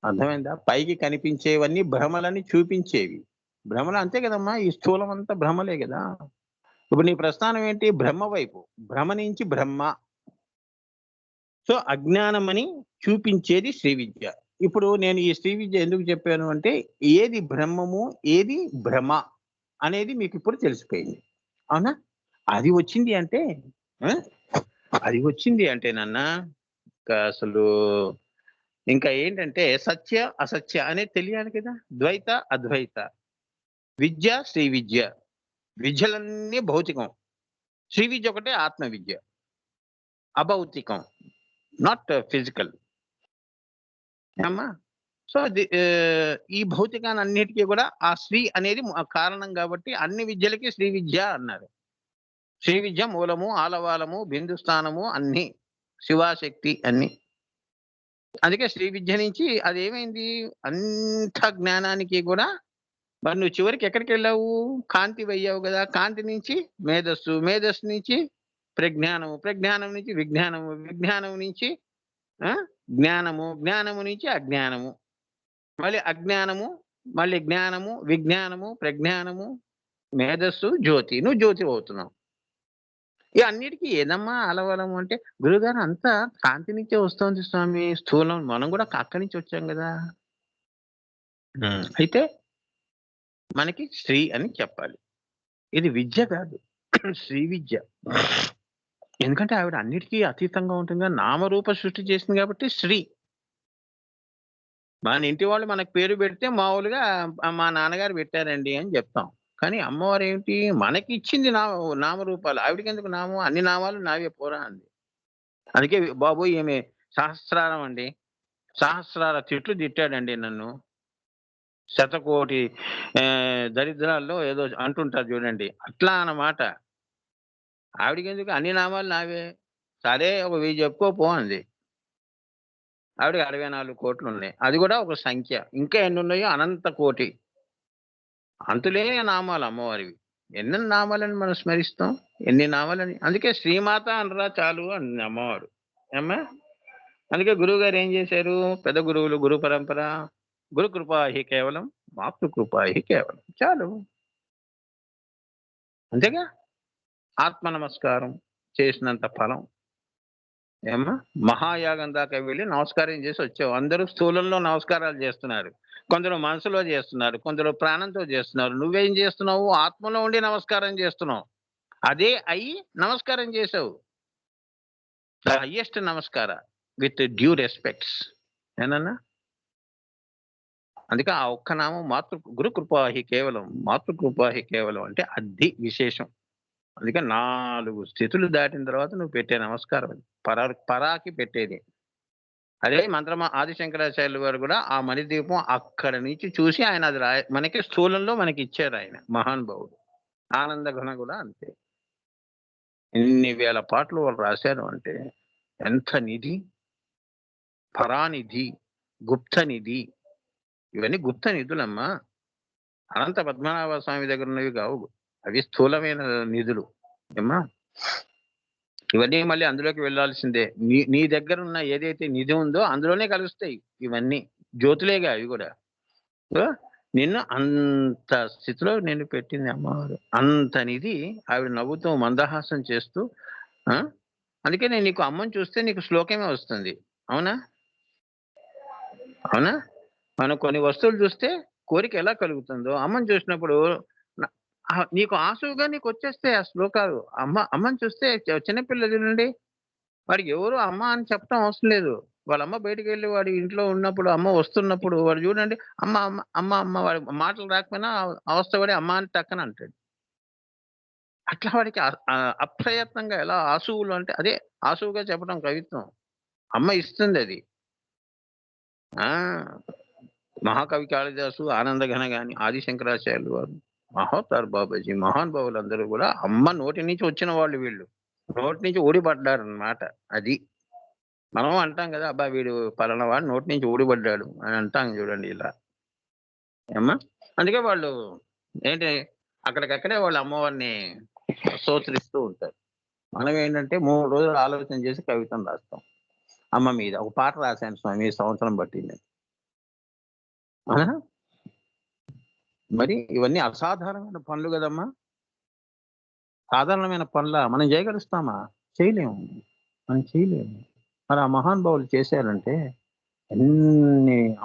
Speaker 1: అర్థమైందా? పైకి కనిపించేవన్నీ భ్రమలని చూపించేవి. భ్రమలు అంతే కదమ్మా! ఈ స్థూలం అంతా భ్రమలే గదా! ఇప్పుడు నీ ప్రస్థానం ఏంటి? బ్రహ్మ వైపు. భ్రమ నుంచి బ్రహ్మ. సో, అజ్ఞానమని చూపించేది శ్రీ విద్య. ఇప్పుడు నేను ఈ శ్రీ విద్య ఎందుకు చెప్పాను అంటే, ఏది బ్రహ్మము, ఏది భ్రమ అనేది మీకిప్పుడు తెలిసిపోయింది. అవునా? అది వచ్చింది అంటే ఆ! అది వచ్చింది అంటే ఇంకా అసలు ఇంకా ఏంటంటే సత్య, అసత్య అనేది తెలియాలి కదా! ద్వైత, అద్వైత. విద్య, శ్రీ విద్య. విద్యలన్నీ భౌతికం. శ్రీ విద్య ఒకటే ఆత్మ విద్య. అభౌతికం. Not physical. ఏమ్మా? సో, ఈ భౌతికాలన్నిటికి గూడా ఆ శ్రీ అనేది కారణం గాబట్టి అన్ని విద్యలకి శ్రీ విద్య అన్నారు. శ్రీ విద్య మూలము, ఆలవాలము, బిందు స్థానము అన్నీ. శివాశక్తి అన్నీ. అందుకే శ్రీ విద్య నుంచి అదేమైంది? అంత జ్ఞానానికి గూడా మరి నువ్వు చివరికి ఎక్కడికెళ్ళావు? కాంతి వయ్యావు గదా! కాంతి నుంచి మేధస్సు, మేధస్సు నుంచి ప్రజ్ఞానము, ప్రజ్ఞానం నుంచి విజ్ఞానము, విజ్ఞానం నుంచి ఆ! జ్ఞానము, జ్ఞానము నుంచి అజ్ఞానము. మళ్ళీ అజ్ఞానము, మళ్ళీ జ్ఞానము, విజ్ఞానము, ప్రజ్ఞానము, మేధస్సు, జ్యోతి. నువ్వు జ్యోతి అవుతున్నావు. ఈ అన్నిటికి ఏదమ్మా ఆలవలము అంటే, గురువుగారు అంతా కాంతి నుంచే వస్తోంది స్వామి. స్థూలం మనం గూడా అక్కడి నుంచి వచ్చాం గదా! అయితే మనకి శ్రీ అని చెప్పాలి. ఇది విద్య కాదు. శ్రీ విద్య. ఎందుకంటే ఆవిడ అన్నిటికి అతీతంగా ఉంటుందిగా. నామరూప సృష్టి చేసింది కాబట్టి శ్రీ. మన ఇంటి వాళ్ళు మనకు పేరు పెడితే మామూలుగా మా నాన్నగారు పెట్టారండి అని చెప్తాం. కానీ అమ్మవారేంటి మనకిచ్చింది నామరూపాలు. ఆవిడకెందుకు నామం? అన్ని నామాలు నావే పోరా అంది. అందుకే బాబోయ్! ఈమె సహస్రారం అండి. సహస్రార తిట్లు తిట్టాడండి నన్ను. శతకోటి దరిద్రాల్లో ఏదో అంటుంటారు చూడండి. అట్లా అన్నమాట. ఆవిడకెందుకు అన్ని నామాలు నావే. సరే ఒక 1000 చెప్పుకో పో అంది. ఆవిడకి 64,00,00,000 ఉన్నాయి. అది కూడా ఒక సంఖ్య. ఇంకా ఎన్నున్నాయో అనంత కోటి. అంతులేని నామాలు అమ్మవారివి. ఎన్నెన్ని నామాలని మనం స్మరిస్తాం? ఎన్ని నామాలని అందుకే శ్రీమాత అనరా చాలు అంది అమ్మవారు. ఏమ్మా? అందుకే గురువుగారు ఏం చేశారు? పెద్ద గురువులు, గురు పరంపర. గురు కృపా హి కేవలం, మాతృ కృపా హి కేవలం. చాలు. అంతేగా? ఆత్మ నమస్కారం చేసినంత ఫలం. ఏమ్మా? మహాయాగం దాకా వెళ్లి నమస్కారం చేసి వచ్చావు. అందరూ స్థూలంలో నమస్కారాలు చేస్తున్నారు. కొందరు మనసులో చేస్తున్నారు. కొందరు ప్రాణంతో చేస్తున్నారు. నువ్వేం చేస్తున్నావు? ఆత్మలో ఉండి నమస్కారం చేస్తున్నావు. అదే అయ్యి నమస్కారం చేసావు. ద హైయెస్ట్ నమస్కార విత్ డ్యూ రెస్పెక్ట్స్. ఏనన్నా? అందుకే ఆ ఒక్క నామం గురు కృపాహి కేవలం, మాతృకృపాహి కేవలం అంటే అది విశేషం. అందుకే 4 స్థితులు దాటిన తర్వాత నువ్వు పెట్టే నమస్కారం అది. పరాకి పెట్టేది. అదే ఆది శంకరాచార్యులు వారు కూడా ఆ మణిదీపం అక్కడి నుంచి చూసి ఆయన అది మనకి స్థూలంలో మనకిచ్చారు ఆయన మహానుభావుడు. ఆనంద ఘన కూడా అంతే. ఇన్ని వేల పాటలు వాళ్ళు రాశారు అంటే ఎంత నిధి, పరానిధి, గుప్త నిధి. ఇవన్నీ గుప్త నిధులమ్మా. అనంత పద్మనాభ స్వామి దగ్గర ఉన్నవి కావు. అవి స్థూలమైన నిధులు ఏమ్మా. ఇవన్నీ మళ్ళీ అందులోకి వెళ్ళాల్సిందే. నీ దగ్గర ఉన్న ఏదైతే నిధి ఉందో అందులోనే కలుస్తాయి ఇవన్నీ. జ్యోతులేగా అవి కూడా. నిన్ను అంత స్థితిలో నేను పెట్టింది అమ్మవారు. అంత నిధి. ఆవిడ నవ్వుతూ మందహాసం చేస్తూ, అందుకే నేను నీకు అమ్మని చూస్తే నీకు శ్లోకమే వస్తుంది. అవునా అవునా? మనం కొన్ని వస్తువులు చూస్తే కోరిక ఎలా కలుగుతుందో అమ్మని చూసినప్పుడు నీకు ఆసువుగా నీకు వచ్చేస్తాయి ఆ శ్లోకాలు. అమ్మని చూస్తే చిన్నపిల్లలు నుండి వాడికి ఎవరు అమ్మ అని చెప్పడం అవసరం లేదు. వాళ్ళ అమ్మ బయటికి వెళ్ళి వాడి ఇంట్లో ఉన్నప్పుడు, అమ్మ వస్తున్నప్పుడు వాడు చూడండి అమ్మ అమ్మ అమ్మ అమ్మ, వాడి మాటలు రాకపోయినా అవస్థపడి అమ్మ అని టక్కన అంటాడు. అట్లా వాడికి అప్రయత్నంగా ఎలా ఆసువులు అంటే అదే ఆసువుగా చెప్పడం కవిత్వం. అమ్మ ఇస్తుంది అది. మహాకవి కాళిదాసు, ఆనందఘన గాని, ఆదిశంకరాచార్యులు వారు, మహోతార్ బాబాజీ, మహానుభావులు అందరూ కూడా అమ్మ నోటి నుంచి వచ్చిన వాళ్ళు. వీళ్ళు నోటి నుంచి ఊడిపడ్డారు అన్నమాట. అది మనం అంటాం కదా, అబ్బా వీడు పలానా వాడు నోటి నుంచి ఊడిపడ్డాడు అని అంటాం చూడండి ఇలా అమ్మా. అందుకే వాళ్ళు ఏంటి అక్కడికక్కడే వాళ్ళు అమ్మవారిని స్తోత్రిస్తూ ఉంటారు. మనం ఏంటంటే 3 రోజులు ఆలోచన చేసి కవితను రాస్తాం. అమ్మ మీద ఒక పాట రాశాను స్వామి, సంవత్సరం పట్టింది. మరి ఇవన్నీ అసాధారణమైన పనులు కదమ్మా. సాధారణమైన పనుల మనం చేయగలుస్తామా? చేయలేము. మనం చేయలేము. మరి ఆ మహానుభావులు చేశారంటే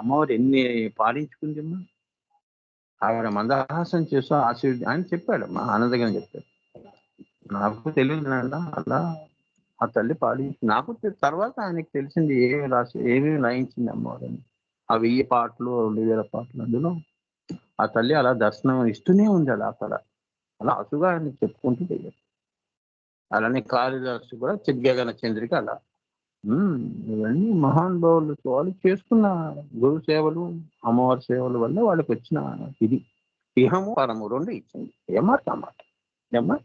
Speaker 1: అమ్మవారు ఎన్ని పాలించుకుందమ్మా. ఆవిడ మందహాసం చేస్తూ ఆయన చెప్పాడమ్మా, ఆనందంగా చెప్పాడు. నాకు తెలియదు అలా ఆ తల్లి పాలించి నాకు తర్వాత ఆయనకి తెలిసింది ఏమేమి రాయించింది అమ్మవారిని. ఆ 1000 పాటలు 2000 పాటలు అందులో ఆ తల్లి అలా దర్శనం ఇస్తూనే ఉంది. అలా అసుగా ఆయన చెప్పుకుంటూ పోయారు. అలానే కాళిదాసు కూడా చిద్గగన చంద్రిక అలా. ఇవన్నీ మహానుభావులు వాళ్ళు చేసుకున్న గురు సేవలు, అమ్మవారి సేవల వల్ల వాళ్ళకి వచ్చిన ఇది ఇహము పరము 2 ఇచ్చింది. ఏమాట ఏమ్మా,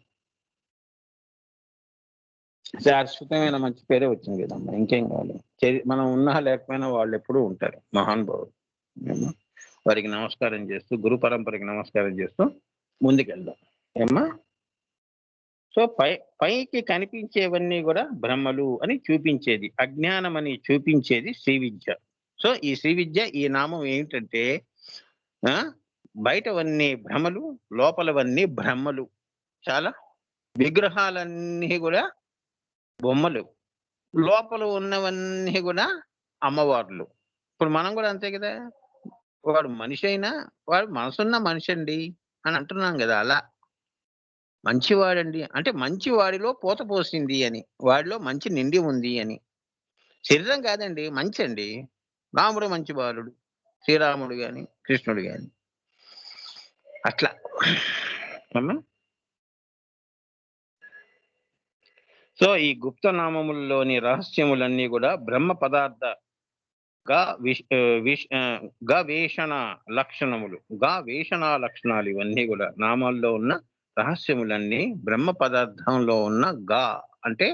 Speaker 1: శాశ్వతమైన మంచి పేరే వచ్చింది కదమ్మా. ఇంకేం కావాలి? మనం ఉన్నా లేకపోయినా వాళ్ళు ఎప్పుడూ ఉంటారు మహానుభావులు. వారికి నమస్కారం చేస్తూ, గురు పరంపరకి నమస్కారం చేస్తూ ముందుకెళ్దాం ఏమ్మా. సో పైకి కనిపించేవన్నీ కూడా బ్రహ్మలు అని చూపించేది, అజ్ఞానం అని చూపించేది శ్రీ విద్య. సో ఈ శ్రీ విద్య, ఈ నామం ఏమిటంటే బయటవన్నీ భ్రమలు, లోపలవన్నీ బ్రహ్మలు. చాలా విగ్రహాలన్నీ కూడా బొమ్మలు, లోపల ఉన్నవన్నీ కూడా అమ్మవార్లు. ఇప్పుడు మనం కూడా అంతే కదా. వాడు మనిషి అయినా వాడు మనసున్న మనిషి అండి అని అంటున్నాం కదా. అలా మంచివాడండి అంటే మంచివాడిలో పూత పోసింది అని, వాడిలో మంచి నిండి ఉంది అని. శరీరం కాదండి, మంచి అండి. రాముడు మంచి బాలుడు, శ్రీరాముడు గాని కృష్ణుడు గాని అట్లా. సో ఈ గుప్త నామముల్లోని రహస్యములన్నీ కూడా బ్రహ్మ పదార్థ వేషణ లక్షణములు, వేషణ లక్షణాలు. ఇవన్నీ కూడా నామాల్లో ఉన్న రహస్యములన్నీ బ్రహ్మ పదార్థంలో ఉన్న అంటే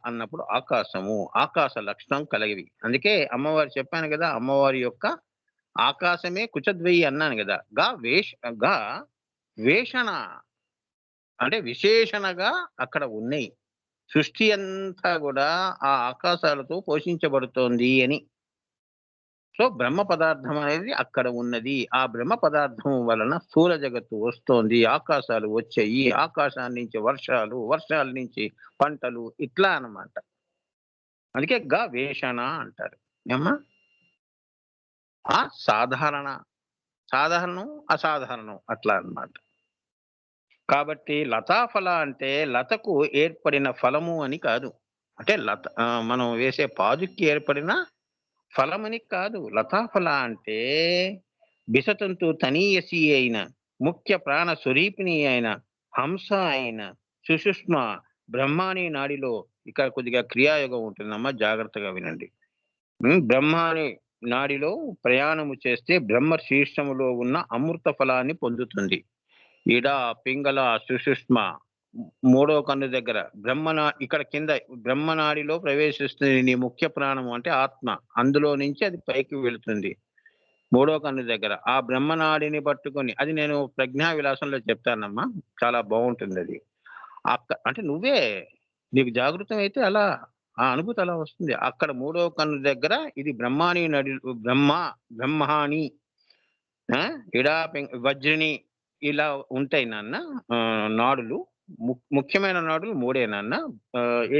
Speaker 1: అన్నప్పుడు ఆకాశము, ఆకాశ లక్షణం కలిగివి. అందుకే అమ్మవారు చెప్పాను కదా, అమ్మవారి యొక్క ఆకాశమే కుచద్వయి అన్నాను కదా. వేషణ అంటే విశేషణగా అక్కడ ఉన్నాయి. సృష్టి అంతా కూడా ఆ ఆకాశాలతో పోషించబడుతోంది అని. సో బ్రహ్మ పదార్థం అనేది అక్కడ ఉన్నది. ఆ బ్రహ్మ పదార్థం వలన స్థూల జగత్తు వస్తోంది, ఆకాశాలు వచ్చాయి, ఆకాశాల నుంచి వర్షాలు, వర్షాల నుంచి పంటలు, ఇట్లా అన్నమాట. అందుకే వేషణ అంటారు ఏమ్మా. ఆ సాధారణం, అసాధారణం అట్లా అన్నమాట. కాబట్టి లతాఫల అంటే లతకు ఏర్పడిన ఫలము అని కాదు. అంటే మనం వేసే పాదుకి ఏర్పడిన ఫలమని కాదు. లతాఫల అంటే బిసతంతు తనీయసి అయిన, ముఖ్య ప్రాణ స్వరూపిణి అయిన, హంస అయిన సుషుష్మ బ్రహ్మాని నాడిలో, ఇక్కడ కొద్దిగా క్రియాయోగం ఉంటుందమ్మా, జాగ్రత్తగా వినండి. బ్రహ్మాని నాడిలో ప్రయాణము చేస్తే బ్రహ్మ శీర్షములో ఉన్న అమృత ఫలాన్ని పొందుతుంది. ఇడ పింగళ సుషుష్మ మూడో కన్ను దగ్గర ఇక్కడ కింద బ్రహ్మనాడిలో ప్రవేశిస్తుంది నీ ముఖ్య ప్రాణము అంటే ఆత్మ. అందులో నుంచి అది పైకి వెళుతుంది మూడో కన్ను దగ్గర. ఆ బ్రహ్మనాడిని పట్టుకొని, అది నేను ప్రజ్ఞా విలాసంలో చెప్తానమ్మా, చాలా బాగుంటుంది అది. అంటే నువ్వే, నీకు జాగృతం అయితే అలా ఆ అనుభూతి అలా వస్తుంది. అక్కడ మూడో కన్ను దగ్గర ఇది బ్రహ్మాని నడి బ్రహ్మాని ఇడా వజ్రిని ఇలా ఉంటాయి నాన్న. నాడులు ముఖ్యమైన నాడులు మూడే నాన్న.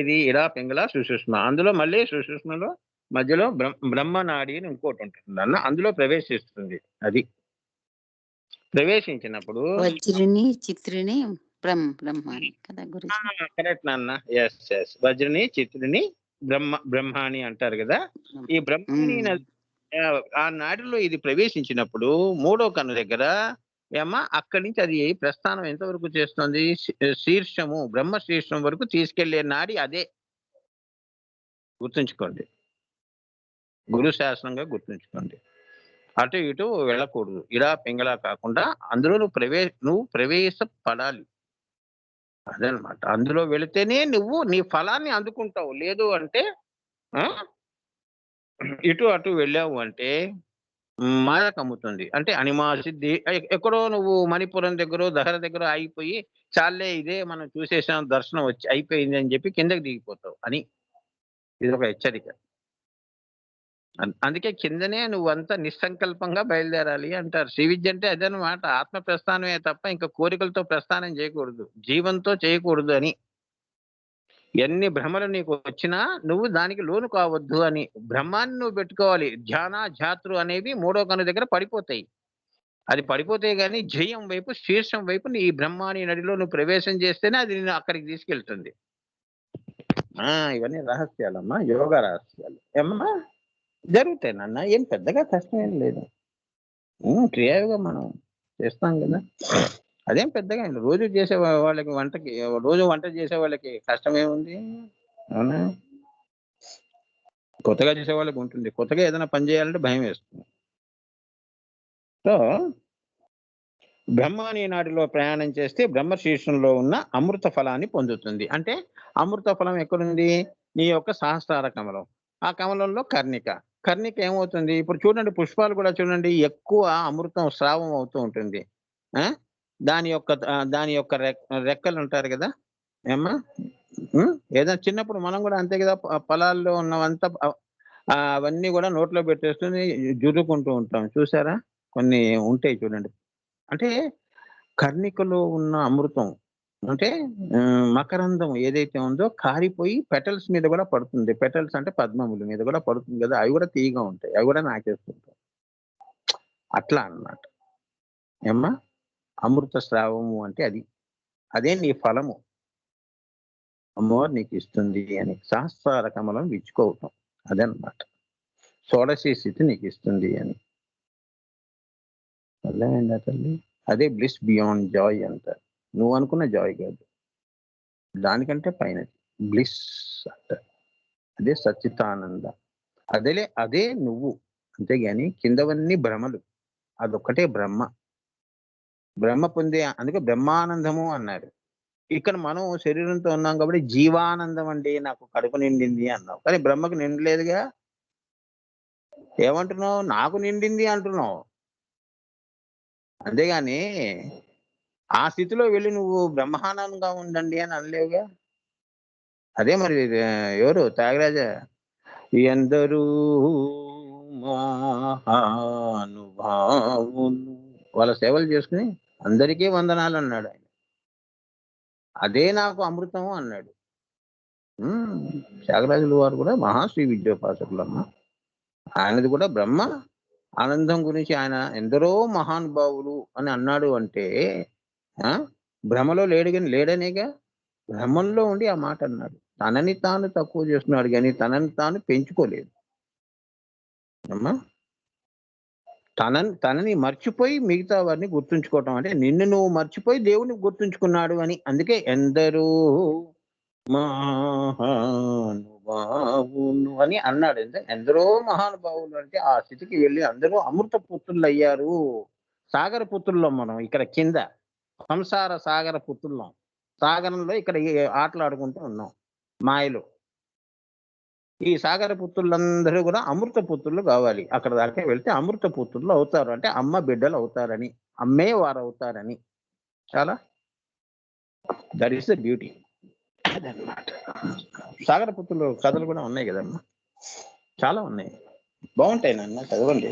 Speaker 1: ఇది ఇడా పింగళ సుషుష్మ. అందులో మళ్ళీ సుషుష్మలో మధ్యలో బ్రహ్మనాడి అని ఇంకోటి ఉంటుంది నాన్న. అందులో ప్రవేశిస్తుంది. అది ప్రవేశించినప్పుడు
Speaker 2: వజ్రిని చిత్రిని బ్రహ్మాని కదా గురించి.
Speaker 1: కరెక్ట్ నాన్న. ఎస్ ఎస్, వజ్రిని చిత్రిని బ్రహ్మాని అంటారు కదా. ఈ బ్రహ్మాని ఆ నాడిలో ఇది ప్రవేశించినప్పుడు మూడో కన్ను దగ్గర ఏమా అక్కడి నుంచి అది ప్రస్థానం ఎంతవరకు చేస్తుంది? శీర్షము, బ్రహ్మ శీర్షం వరకు తీసుకెళ్లే నాడి అదే. గుర్తుంచుకోండి, గురు శాసనంగా గుర్తుంచుకోండి. అటు ఇటు వెళ్ళకూడదు, ఇలా పింగళా కాకుండా అందులో నువ్వు ప్రవేశపడాలి. అదనమాట. అందులో వెళితేనే నువ్వు నీ ఫలాన్ని అందుకుంటావు. లేదు అంటే ఇటు అటు వెళ్ళావు అంటే మాయ కమ్ముతుంది. అంటే అనిమా సిద్ధి. ఎక్కడో నువ్వు మణిపురం దగ్గర దహర దగ్గర ఆగిపోయి చాలే ఇదే మనం చూసేసాం, దర్శనం వచ్చి అయిపోయింది అని చెప్పి కిందకి దిగిపోతావు అని. ఇది ఒక హెచ్చరిక. అందుకే కిందనే నువ్వంతా నిస్సంకల్పంగా బయలుదేరాలి అంటారు. శ్రీ విద్య అంటే అదనమాట. ఆత్మ ప్రస్థానమే తప్ప ఇంకా కోరికలతో ప్రస్థానం చేయకూడదు, జీవంతో చేయకూడదు అని. ఎన్ని భ్రమలు నీకు వచ్చినా నువ్వు దానికి లోను కావద్దు అని. బ్రహ్మాన్ని నువ్వు పెట్టుకోవాలి. ధ్యాన ధ్యాతృ అనేవి మూడో కన్ను దగ్గర పడిపోతాయి. అది పడిపోతే గానీ జయం వైపు, శీర్షం వైపు నీ బ్రహ్మాని నడిలో నువ్వు ప్రవేశం చేస్తేనే అది నిన్ను అక్కడికి తీసుకెళ్తుంది. ఇవన్నీ రహస్యాలమ్మా, యోగ రహస్యాలు. ఏమమ్మా జరుగుతాయి నాన్న, ఏం పెద్దగా కష్టం ఏం లేదు. క్రియాయోగం మనం చేస్తాం కదా, అదేం పెద్దగా రోజు చేసే వాళ్ళకి రోజు వంట చేసే వాళ్ళకి కష్టం ఏముంది? అవునా? కొత్తగా చేసే వాళ్ళకి ఉంటుంది. కొత్తగా ఏదైనా పని చేయాలంటే భయం వేస్తుంది. సో బ్రహ్మాని నాడిలో ప్రయాణం చేస్తే బ్రహ్మ శీర్షంలో ఉన్న అమృత ఫలాన్ని పొందుతుంది. అంటే అమృత ఫలం ఎక్కడుంది? నీ యొక్క సహస్రార కమలం. ఆ కమలంలో కర్ణిక ఏమవుతుంది? ఇప్పుడు చూడండి, పుష్పాలు కూడా చూడండి, ఎక్కువ అమృతం స్రావం అవుతూ ఉంటుంది. దాని యొక్క రెక్కలు ఉంటారు కదా ఏమ్మా. ఏదైనా చిన్నప్పుడు మనం కూడా అంతే కదా, పొలాల్లో ఉన్నవంతా అవన్నీ కూడా నోట్లో పెట్టేసుకుని జుర్రుకుంటూ ఉంటాం, చూసారా? కొన్ని ఉంటాయి చూడండి. అంటే కర్ణికలో ఉన్న అమృతం అంటే మకరందం ఏదైతే ఉందో కారిపోయి పెటల్స్ మీద కూడా పడుతుంది. పెటల్స్ అంటే పద్మముల మీద కూడా పడుతుంది కదా, అవి కూడా తీయగా ఉంటాయి, అవి కూడా నాకేస్తుంటాయి. అట్లా అన్నమాట ఏమ్మా. అమృత స్రావము అంటే అదే నీ ఫలము. అమ్మవారు నీకు ఇస్తుంది అని సహస్రార కమలం విచ్చుకోవటం, అదనమాట. షోడశీ స్థితి నీకు ఇస్తుంది అని. అర్థమైందా తల్లి? అదే బ్లిస్ బియాండ్ జాయ్ అంటారు. నువ్వు అనుకున్న జాయ్ కాదు, దానికంటే పైనది బ్లిస్ అంటారు. అదే సచ్చితానంద. అదే నువ్వు. అంతేగాని కిందవన్నీ భ్రమలు, అదొక్కటే బ్రహ్మ పొందే. అందుకే బ్రహ్మానందము అన్నారు. ఇక్కడ మనం శరీరంతో ఉన్నాం కాబట్టి జీవానందం అండి, నాకు కడుపు నిండింది అన్నావు, కానీ బ్రహ్మకు నిండలేదుగా. ఏమంటున్నావు? నాకు నిండింది అంటున్నావు. అంతేగాని ఆ స్థితిలో వెళ్ళి నువ్వు బ్రహ్మానందంగా ఉండండి అని అనలేవుగా. అదే మరి ఎవరు త్యాగరాజ, ఎందరూ మహానుభావులు వాళ్ళ సేవలు చేసుకుని అందరికీ వందనాలు అన్నాడు ఆయన. అదే నాకు అమృతం అన్నాడు. త్యాగరాజుల వారు కూడా మహాశ్రీ విద్యోపాసకులమ్మ. ఆయనది కూడా బ్రహ్మ ఆనందం గురించి ఆయన ఎందరో మహానుభావులు అని అన్నాడు. అంటే భ్రమలో లేడనేగా, భ్రమంలో ఉండి ఆ మాట అన్నాడు. తనని తాను తక్కువ చేస్తున్నాడు కానీ తనని తాను పెంచుకోలేదు అమ్మా. తనని మర్చిపోయి మిగతా వారిని గుర్తుంచుకోవటం అంటే నిన్ను నువ్వు మర్చిపోయి దేవుని గుర్తుంచుకున్నాడు అని. అందుకే ఎందరూ మహానుభావులు అని అన్నాడు. ఎందరో మహానుభావులు అంటే ఆ స్థితికి వెళ్ళి అందరూ అమృత పుత్రులు అయ్యారు. సాగర పుత్రులం మనం ఇక్కడ కింద, సంసార సాగర పుత్రులం. సాగరంలో ఇక్కడ ఈ ఆటలు ఆడుకుంటూ ఉన్నాం మాయలో. ఈ సాగర పుత్రులందరూ కూడా అమృత పుత్రులు కావాలి. అక్కడ దాకా వెళ్తే అమృత పుత్రులు అవుతారు. అంటే అమ్మ బిడ్డలు అవుతారని, అమ్మే వారు అవుతారని. చాలా దట్ ఈస్ ద బ్యూటీ. అదనమాట. సాగర పుత్రులు కథలు కూడా ఉన్నాయి కదమ్మా, చాలా ఉన్నాయి, బాగుంటాయి నాన్న, చదవండి.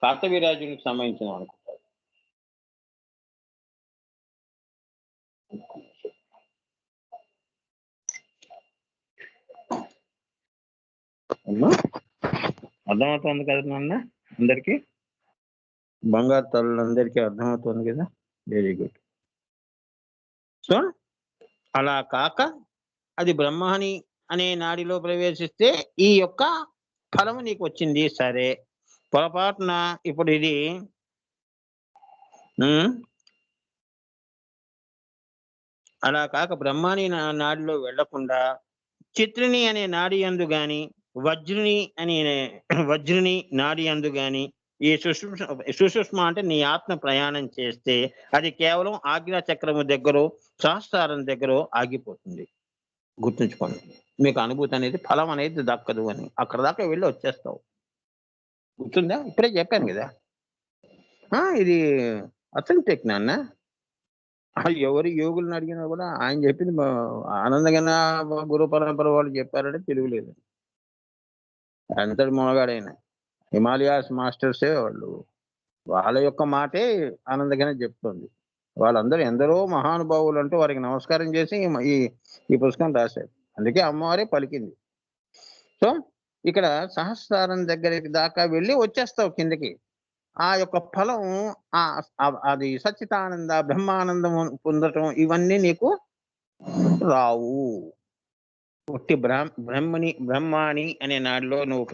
Speaker 1: కార్తవీరాజునికి సంబంధించిన అనుకుంటారు. అమ్మా అర్థమవుతుంది కదా నాన్న అందరికి, బంగారు తల్లులందరికీ అర్థమవుతుంది కదా, వెరీ గుడ్. సో అలా కాక అది బ్రహ్మాని అనే నాడిలో ప్రవేశిస్తే ఈ యొక్క ఫలము నీకు వచ్చింది. సరే, పొరపాటున ఇప్పుడు ఇది అలా కాక బ్రహ్మాని నాడిలో వెళ్లకుండా చిత్రిని అనే నాడి యందు గాని, వజ్రుని నాడి యందు గాని ఈ సుషుష్మ అంటే నీ ఆత్మ ప్రయాణం చేస్తే అది కేవలం ఆజ్ఞా చక్రము దగ్గర, సహస్రారం దగ్గర ఆగిపోతుంది. గుర్తుంచుకోండి, మీకు అనుభూతి అనేది, ఫలం అనేది దక్కదు అని. అక్కడ దాకా వెళ్ళి వచ్చేస్తావు. గుర్తుందా? ఇప్పుడే చెప్పాను కదా. ఇది అథెంటిక్ నాన్న. ఎవరు యోగులను అడిగినా కూడా ఆయన చెప్పింది ఆనందగన గురు పరంపర వాళ్ళు చెప్పారంటే తిరుగులేదు. అంతటి మొనగాడైన హిమాలయాస్ మాస్టర్సే వాళ్ళు, వాళ్ళ యొక్క మాటే ఆనందగానే చెప్తుంది. వాళ్ళందరూ ఎందరో మహానుభావులు అంటూ వారికి నమస్కారం చేసి ఈ ఈ పుస్తకం రాశారు. అందుకే అమ్మవారే పలికింది. సో ఇక్కడ సహస్రారం దగ్గరికి దాకా వెళ్ళి వచ్చేస్తావు కిందకి. ఆ యొక్క ఫలం అది సచ్చితానంద బ్రహ్మానందం పొందటం ఇవన్నీ నీకు రావు. పుట్టి బ్రహ్మాని అనే నాడులో నువ్వు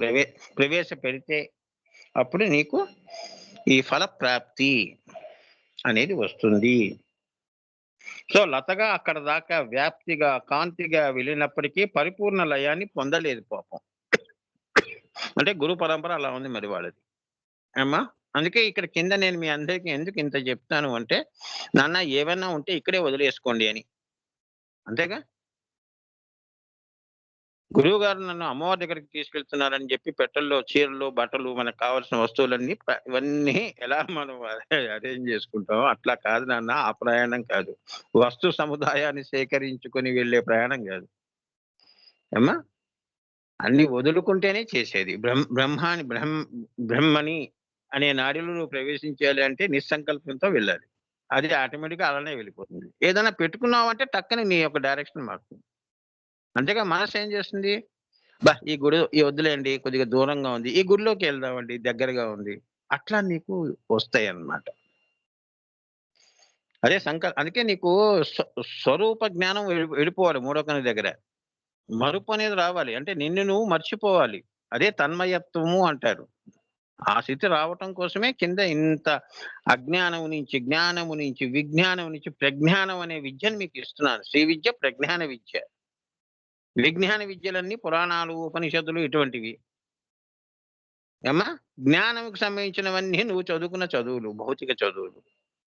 Speaker 1: ప్రవేశపెడితే అప్పుడు నీకు ఈ ఫల ప్రాప్తి అనేది వస్తుంది. సో లతగా అక్కడ దాకా వ్యాప్తిగా కాంతిగా వెళ్ళినప్పటికీ పరిపూర్ణ లయాన్ని పొందలేదు పాపం. అంటే గురు పరంపర అలా ఉంది మరి వాళ్ళది అమ్మా. అందుకే ఇక్కడ కింద నేను మీ అందరికీ ఎందుకు ఇంత చెప్తాను అంటే, నాన్న ఏవైనా ఉంటే ఇక్కడే వదిలేసుకోండి అని. అంతేగా, గురువు గారు నన్ను అమ్మవారి దగ్గరికి తీసుకెళ్తున్నారని చెప్పి పెట్టెల్లో చీరలు, బట్టలు, మనకు కావాల్సిన వస్తువులన్నీ ఇవన్నీ ఎలా మనం అరేంజ్ చేసుకుంటామో అట్లా కాదు నాన్న. ఆ ప్రయాణం కాదు, వస్తు సముదాయాన్ని సేకరించుకొని వెళ్ళే ప్రయాణం కాదు అమ్మా. అన్ని వదులుకుంటేనే చేసేది. బ్రహ్మని అనే నాడిలో నువ్వు ప్రవేశించాలి అంటే నిస్సంకల్పంతో వెళ్ళాలి. అది ఆటోమేటిక్గా అలానే వెళ్ళిపోతుంది. ఏదైనా పెట్టుకున్నావంటే టక్కని నీ యొక్క డైరెక్షన్ మారుతుంది. అంతేగా మనసు ఏం చేస్తుంది, ఈ గుడి ఈ వద్దులేండి, కొద్దిగా దూరంగా ఉంది, ఈ గుడిలోకి వెళ్దామండి, దగ్గరగా ఉంది, అట్లా నీకు వస్తాయి అన్నమాట. అదే అందుకే నీకు స్వరూప జ్ఞానం వెళ్ళిపోవాలి. మూడో కన్ను దగ్గర మరుపు అనేది రావాలి. అంటే నిన్ను నువ్వు మర్చిపోవాలి. అదే తన్మయత్వము అంటారు. ఆ స్థితి రావటం కోసమే కింద ఇంత అజ్ఞానం నుంచి, జ్ఞానము నుంచి, విజ్ఞానం నుంచి ప్రజ్ఞానం అనే విద్యను మీకు ఇస్తున్నాను. శ్రీ విద్య, ప్రజ్ఞాన విద్య. విజ్ఞాన విద్యలన్నీ పురాణాలు, ఉపనిషత్తులు ఇటువంటివి ఏమా. జ్ఞానంకి సంబంధించినవన్నీ నువ్వు చదువుకున్న చదువులు, భౌతిక చదువులు.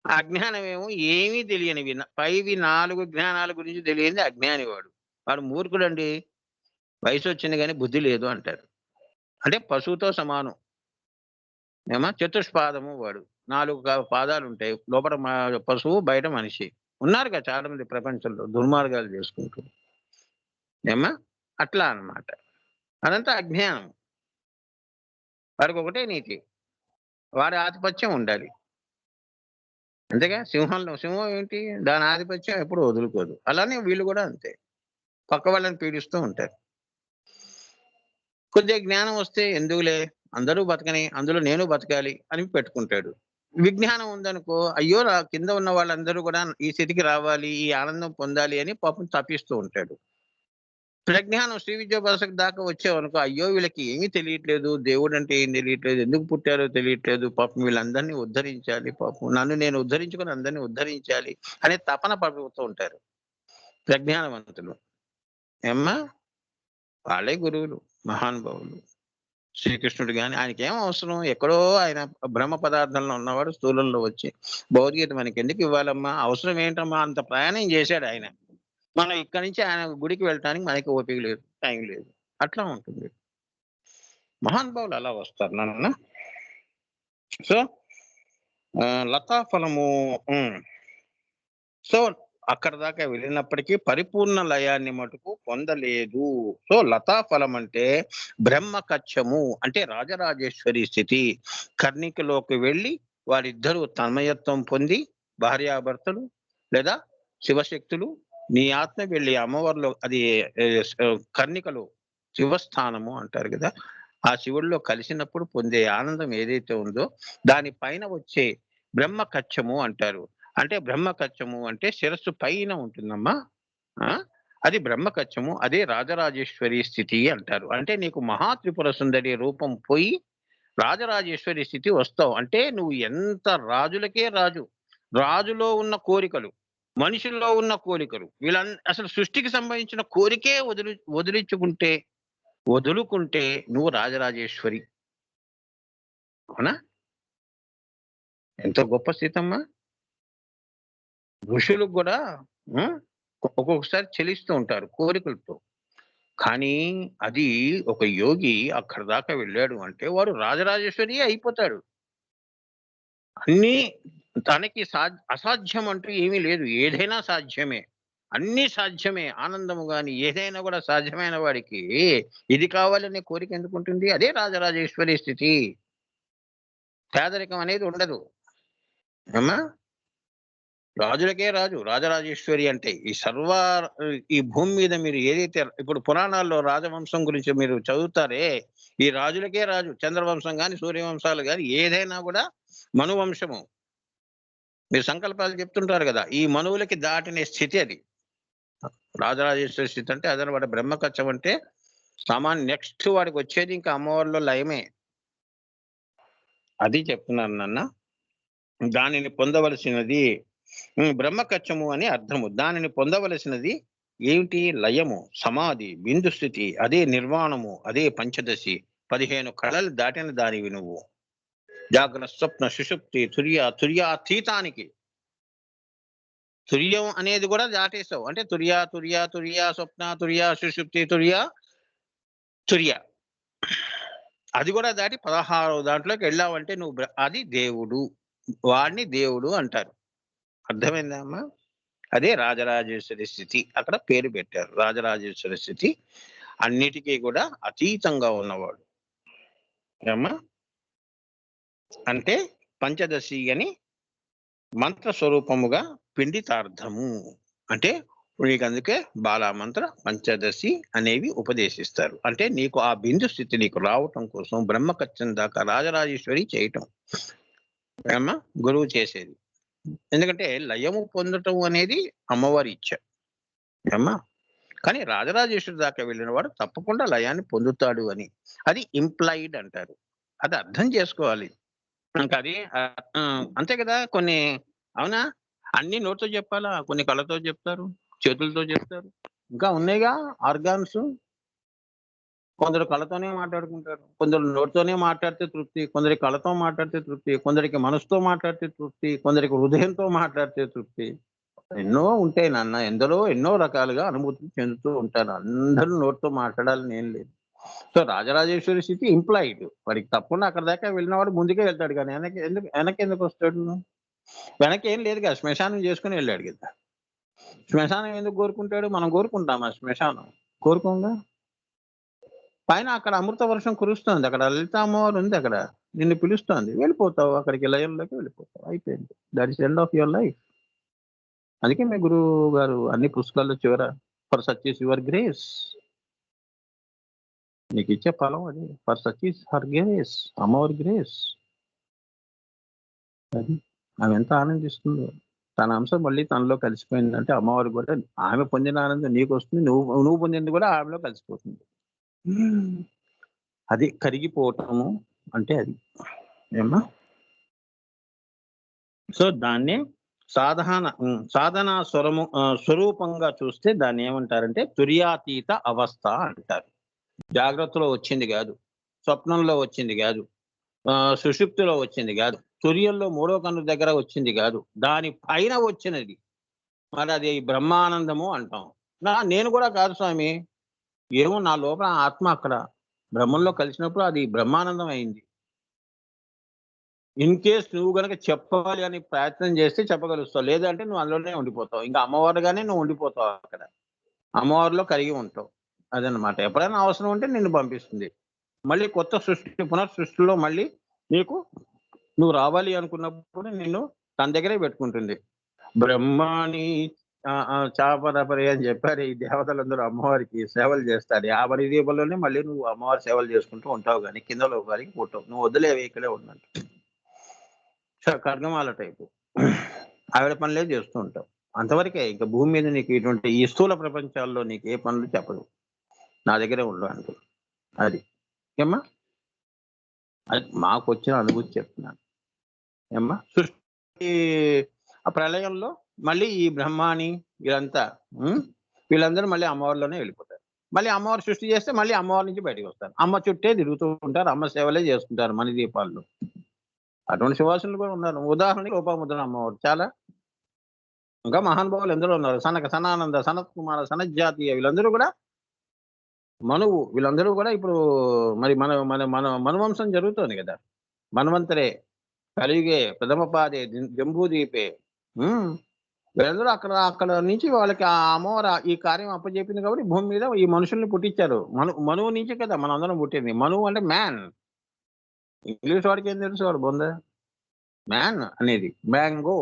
Speaker 1: అజ్ఞానం ఏమో ఏమీ తెలియనివి, పైవి 4 జ్ఞానాల గురించి తెలియనిది అజ్ఞాని. వాడు మూర్ఖుడండి, వయసు వచ్చింది కానీ బుద్ధి లేదు అంటారు. అంటే పశువుతో సమానం ఏమా. చతుష్పాదము వాడు, 4 పాదాలు ఉంటాయి. లోపల పశువు, బయట మనిషి. ఉన్నారుగా చాలా మంది ప్రపంచంలో దుర్మార్గాలు చేసుకుంటూ ఏమా. అట్లా అన్నమాట. అదంతా అజ్ఞానం. వాడికి ఒకటే నీతి, వాడి ఆధిపత్యం ఉండాలి. అంతేగా. సింహం ఏంటి, దాని ఆధిపత్యం ఎప్పుడు వదులుకోదు. అలానే వీళ్ళు కూడా అంతే, పక్క వాళ్ళని పీడిస్తూ ఉంటారు. కొద్దిగా జ్ఞానం వస్తే ఎందుకులే, అందరూ బతకని, అందులో నేను బతకాలి అని పెట్టుకుంటాడు. విజ్ఞానం ఉందనుకో, అయ్యో కింద ఉన్న వాళ్ళందరూ కూడా ఈ స్థితికి రావాలి, ఈ ఆనందం పొందాలి అని పాపం తప్పిస్తూ ఉంటాడు. ప్రజ్ఞానం శ్రీ విద్యాభ్యాసకు దాకా వచ్చావనుకో, అయ్యో వీళ్ళకి ఏమీ తెలియట్లేదు, దేవుడు అంటే ఏం తెలియట్లేదు, ఎందుకు పుట్టారో తెలియట్లేదు, పాపం వీళ్ళందరినీ ఉద్ధరించాలి, పాపం నన్ను నేను ఉద్ధరించుకొని అందరినీ ఉద్ధరించాలి అనే తపన పడుతూ ఉంటారు ప్రజ్ఞానవంతులు ఏమ్మా. వాళ్ళే గురువులు, మహానుభావులు. శ్రీకృష్ణుడు గాని ఆయనకి ఏం అవసరం? ఎక్కడో ఆయన బ్రహ్మ పదార్థంలో ఉన్నవాడు స్థూలంలో వచ్చి భగవద్గీత మనకి ఎందుకు ఇవ్వాలమ్మా? అవసరం ఏంటమ్మా? అంత ప్రయాణం చేశాడు ఆయన. మనం ఇక్కడి నుంచి ఆయన గుడికి వెళ్ళటానికి మనకి ఓపిక లేదు, టైం లేదు. అట్లా ఉంటుంది. మహానుభావులు అలా వస్తారు నాన్న. సో లతాఫలము సో అక్కడ దాకా వెళ్ళినప్పటికీ పరిపూర్ణ లయాన్ని మటుకు పొందలేదు. సో లతాఫలం అంటే బ్రహ్మకచ్చము అంటే రాజరాజేశ్వరి స్థితి. కర్ణికలోకి వెళ్ళి వారిద్దరూ తన్మయత్వం పొంది భార్యాభర్తలు లేదా శివశక్తులు నీ ఆత్మ వెళ్ళి అమ్మవారిలో అది కర్ణికలో శివస్థానము అంటారు కదా, ఆ శివుడిలో కలిసినప్పుడు పొందే ఆనందం ఏదైతే ఉందో దానిపైన వచ్చే బ్రహ్మకచ్చము అంటారు. అంటే బ్రహ్మకచ్చము అంటే శిరస్సు పైన ఉంటుందమ్మా. అది బ్రహ్మకచ్చము, అదే రాజరాజేశ్వరి స్థితి అంటారు. అంటే నీకు మహాత్రిపుర సుందరి రూపం పోయి రాజరాజేశ్వరి స్థితి వస్తావు. అంటే నువ్వు ఎంత రాజులకే రాజు, రాజులో ఉన్న కోరికలు, మనుషుల్లో ఉన్న కోరికలు, అసలు సృష్టికి సంబంధించిన కోరికే వదులుకుంటే నువ్వు రాజరాజేశ్వరి. అవునా? ఎంతో గొప్ప స్థితి అమ్మా. ఋషులకు కూడా ఒక్కొక్కసారి చెలిస్తూ ఉంటారు కోరికలతో. కానీ అది ఒక యోగి అక్కడ దాకా వెళ్ళాడు అంటే వాడు రాజరాజేశ్వరి అయిపోతాడు. అన్నీ తనకి అసాధ్యం అంటూ ఏమీ లేదు, ఏదైనా సాధ్యమే, అన్నీ సాధ్యమే. ఆనందము గాని ఏదైనా కూడా సాధ్యమైన వాడికి ఇది కావాలనే కోరిక ఎందుకు ఉంటుంది? అదే రాజరాజేశ్వరి స్థితి. పేదరికం అనేది ఉండదు అమ్మా. రాజులకే రాజు రాజరాజేశ్వరి అంటే ఈ భూమి మీద మీరు ఏదైతే ఇప్పుడు పురాణాల్లో రాజవంశం గురించి మీరు చదువుతారే, ఈ రాజులకే రాజు. చంద్రవంశం గాని సూర్యవంశాలు గాని ఏదైనా కూడా మనువంశము. మీరు సంకల్పాలు చెప్తుంటారు కదా, ఈ మనువులకి దాటిన స్థితి అది రాజరాజేశ్వరి స్థితి. అంటే అదనమాట బ్రహ్మకచ్చం అంటే నెక్స్ట్ వాడికి వచ్చేది ఇంకా అమ్మవారిలో లయమే. అది చెప్తున్నాను నాన్న. దానిని పొందవలసినది బ్రహ్మకచ్చము అని అర్థము. దానిని పొందవలసినది ఏమిటి? లయము, సమాధి, బిందు స్థితి, అదే నిర్వాణము, అదే పంచదశి. 15 కళలు దాటిన దానివి నువ్వు. జాగ్రత్త, స్వప్న, సుషుప్తి, తుర్యాతీతానికి. తుర్యం అనేది కూడా దాటేసావు. అంటే తుర్యా స్వప్న, తుర్యా సుషుప్తి, తుర్య అది కూడా దాటి 16వ దాంట్లోకి వెళ్ళావంటే నువ్వు అది దేవుడు. వాడిని దేవుడు అంటారు. అర్థమైందా అమ్మా? అదే రాజరాజేశ్వరి స్థితి. అక్కడ పేరు పెట్టారు రాజరాజేశ్వరి స్థితి. అన్నిటికీ కూడా అతీతంగా ఉన్నవాడు అమ్మా. అంటే పంచదశి అని మంత్ర స్వరూపముగా పిండితార్థము. అంటే నీకు అందుకే బాలామంత్ర పంచదశి అనేవి ఉపదేశిస్తారు. అంటే నీకు ఆ బిందు స్థితి నీకు రావటం కోసం బ్రహ్మకచ్చం దాకా రాజరాజేశ్వరి చేయటం అమ్మా గురువు చేసేది. ఎందుకంటే లయము పొందటం అనేది అమ్మవారి ఇచ్చ అమ్మా. కానీ రాజరాజేశ్వరి దాకా వెళ్ళిన వాడు తప్పకుండా లయాన్ని పొందుతాడు అని అది ఇంప్లాయిడ్ అంటారు. అది అర్థం చేసుకోవాలి. ఇంకా అది అంతే కదా. కొన్ని అవునా అన్ని నోటితో చెప్పాలా, కొన్ని కళ్ళతో చెప్తారు, చేతులతో చెప్తారు, ఇంకా ఉన్నాయిగా ఆర్గాన్స్. కొందరు కళ్ళతోనే మాట్లాడుకుంటారు, కొందరు నోటితోనే మాట్లాడితే తృప్తి, కొందరికి కళ్ళతో మాట్లాడితే తృప్తి, కొందరికి మనసుతో మాట్లాడితే తృప్తి, కొందరికి హృదయంతో మాట్లాడితే తృప్తి. ఎన్నో ఉంటాయి నాన్న. ఎన్నో రకాలుగా అనుభూతి చెందుతూ ఉంటారు. అందరూ నోటితో మాట్లాడాలని ఏం లేదు. సో రాజరాజేశ్వరి స్థితి ఇంప్లాయిడ్. వాడికి తప్పకుండా అక్కడ దాకా వెళ్ళినవాడు ముందుకే వెళ్తాడు. కానీ వెనక్కి ఎందుకు వస్తాడు? వెనక్కి ఏం లేదు కదా, శ్మశానం చేసుకుని వెళ్ళాడు కదా. శ్మశానం ఎందుకు కోరుకుంటాడు? మనం కోరుకుంటామా శ్మశానం? కోరుకోంగా. పైన అక్కడ అమృత వర్షం కురుస్తుంది, అక్కడ లలిత అమ్మవారు ఉంది, అక్కడ నిన్ను పిలుస్తుంది, వెళ్ళిపోతావు అక్కడికి, లయంలోకి వెళ్ళిపోతావు, అయిపోయింది. That is end of your life. అందుకే మీ గురువు గారు అన్ని పుస్తకాల్లో చివర for such is your grace, నీకు ఇచ్చే ఫలం అది. For such is her grace, అమ్మవారి గ్రేస్. అది ఆమె ఎంత ఆనందిస్తుందో. తన అంశం మళ్ళీ తనలో కలిసిపోయిందంటే అమ్మవారు కూడా ఆమె పొందిన ఆనందం నీకు వస్తుంది, నువ్వు పొందింది కూడా ఆమెలో కలిసిపోతుంది. అది కరిగిపోవటము అంటే అది ఏమా. సో దాన్ని సాధన స్వరూపంగా చూస్తే దాన్ని ఏమంటారంటే తుర్యాతీత అవస్థ అంటారు. జాగ్రత్తలో వచ్చింది కాదు, స్వప్నంలో వచ్చింది కాదు, సుషుప్తిలో వచ్చింది కాదు, తుర్యంలో మూడో కన్ను దగ్గర వచ్చింది కాదు, దాని పైన వచ్చినది. మరి అది బ్రహ్మానందము అంటాం. నేను కూడా కాదు స్వామి, ఏమో నా లోపల ఆత్మ అక్కడ బ్రహ్మంలో కలిసినప్పుడు అది బ్రహ్మానందం అయింది. ఇన్ కేస్ నువ్వు గనక చెప్పాలి అని ప్రయత్నం చేస్తే చెప్పగలుగుతావు, లేదంటే నువ్వు అందులోనే ఉండిపోతావు. ఇంకా అమ్మవారుగానే నువ్వు ఉండిపోతావు అక్కడ, అమ్మవారిలో కరిగి ఉంటావు. అదనమాట. ఎప్పుడైనా అవసరం ఉంటే నిన్ను పంపిస్తుంది. మళ్ళీ కొత్త సృష్టి, పునఃసృష్టిలో మళ్ళీ నీకు నువ్వు రావాలి అనుకున్నప్పుడు నిన్ను తన దగ్గరే పెట్టుకుంటుంది. బ్రహ్మాని చాపరపరి అని చెప్పారు ఈ దేవతలందరూ అమ్మవారికి సేవలు చేస్తారు. ఆ పని దీపంలోనే మళ్ళీ నువ్వు అమ్మవారి సేవలు చేసుకుంటూ ఉంటావు, కానీ కింద లోకానికి పుట్టవు. నువ్వు వదిలేవి ఇక్కడే ఉన్నట్టు ఖడ్గమాల టైపు ఆవిడ పనులే చేస్తూ ఉంటావు. అంతవరకే. ఇంకా భూమి మీద నీకు ఇటువంటి ఈ స్థూల ప్రపంచాల్లో నీకు ఏ పనులు చెప్పదు, నా దగ్గరే ఉండవు అంటూ. అది ఏమ్మా, అది మాకు వచ్చిన అనుభూతి చెప్తున్నాను ఏమ్మా. సృష్టి ఆ ప్రళయంలో మళ్ళీ ఈ బ్రహ్మాని వీళ్ళంతా వీళ్ళందరూ మళ్ళీ అమ్మవారిలోనే వెళ్ళిపోతారు. మళ్ళీ అమ్మవారు సృష్టి చేస్తే మళ్ళీ అమ్మవారి నుంచి బయటకు వస్తారు. అమ్మ చుట్టే తిరుగుతూ ఉంటారు, అమ్మ సేవలే చేసుకుంటారు మణి దీపాల్లో. అటువంటి శివాసులు కూడా ఉన్నారు. ఉదాహరణకి లోపాముద్ర అమ్మవారు చాలా. ఇంకా మహానుభావులు ఎందరో ఉన్నారు. సనక, సనానంద, సనత్ కుమార, సనజ్జాతీయ వీళ్ళందరూ కూడా, మనువు వీళ్ళందరూ కూడా ఇప్పుడు మరి మన మన మన మనువంశం జరుగుతోంది కదా. మన్వంతరే కలియుగే ప్రథమ పాదే జంబూదీపే. వీళ్ళందరూ అక్కడ నుంచి వాళ్ళకి ఆ అమ్మవారు ఈ కార్యం అప్పచెప్పింది కాబట్టి భూమి మీద ఈ మనుషుల్ని పుట్టించారు. మనువు నుంచే కదా మనం అందరం పుట్టింది. మనువు అంటే మ్యాన్. ఇంగ్లీష్ వాడికి ఏం తెలుసు, వాడు బొంద. మ్యాన్ అనేది మ్యాంగో,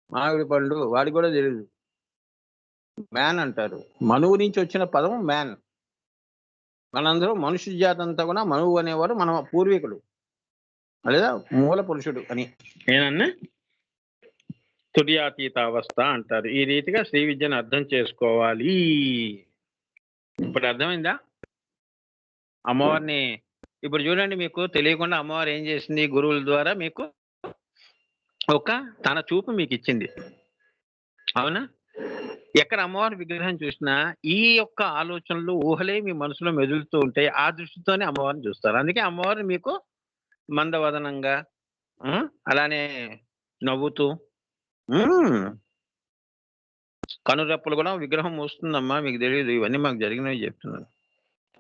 Speaker 1: మామిడి పండు, వాడికి కూడా తెలియదు. మ్యాన్ అంటారు. మనువు నుంచి వచ్చిన పదం మ్యాన్. మనందరూ మనుష్య జాతి అంతా కూడా మనువు అనేవారు మన పూర్వీకులు, లేదా మూల పురుషుడు అని. నేనన్నా తుర్యాతీత అవస్థ అంటారు. ఈ రీతిగా శ్రీ విద్యను అర్థం చేసుకోవాలి. ఇప్పుడు అర్థమైందా? అమ్మవారిని ఇప్పుడు చూడండి, మీకు తెలియకుండా అమ్మవారు ఏం చేసింది, గురువుల ద్వారా మీకు ఒక తన చూపు మీకు ఇచ్చింది, అవునా? ఎక్కడ అమ్మవారి విగ్రహం చూసినా ఈ యొక్క ఆలోచనలు, ఊహలే మీ మనసులో మెదులుతూ ఉంటాయి. ఆ దృష్టితోనే అమ్మవారిని చూస్తారు. అందుకే అమ్మవారిని మీకు మందవదనంగా, అలానే నవ్వుతూ, కనురెప్పలు కూడా విగ్రహం వస్తుందమ్మా, మీకు తెలియదు. ఇవన్నీ మాకు జరిగినవి చెప్తున్నాను.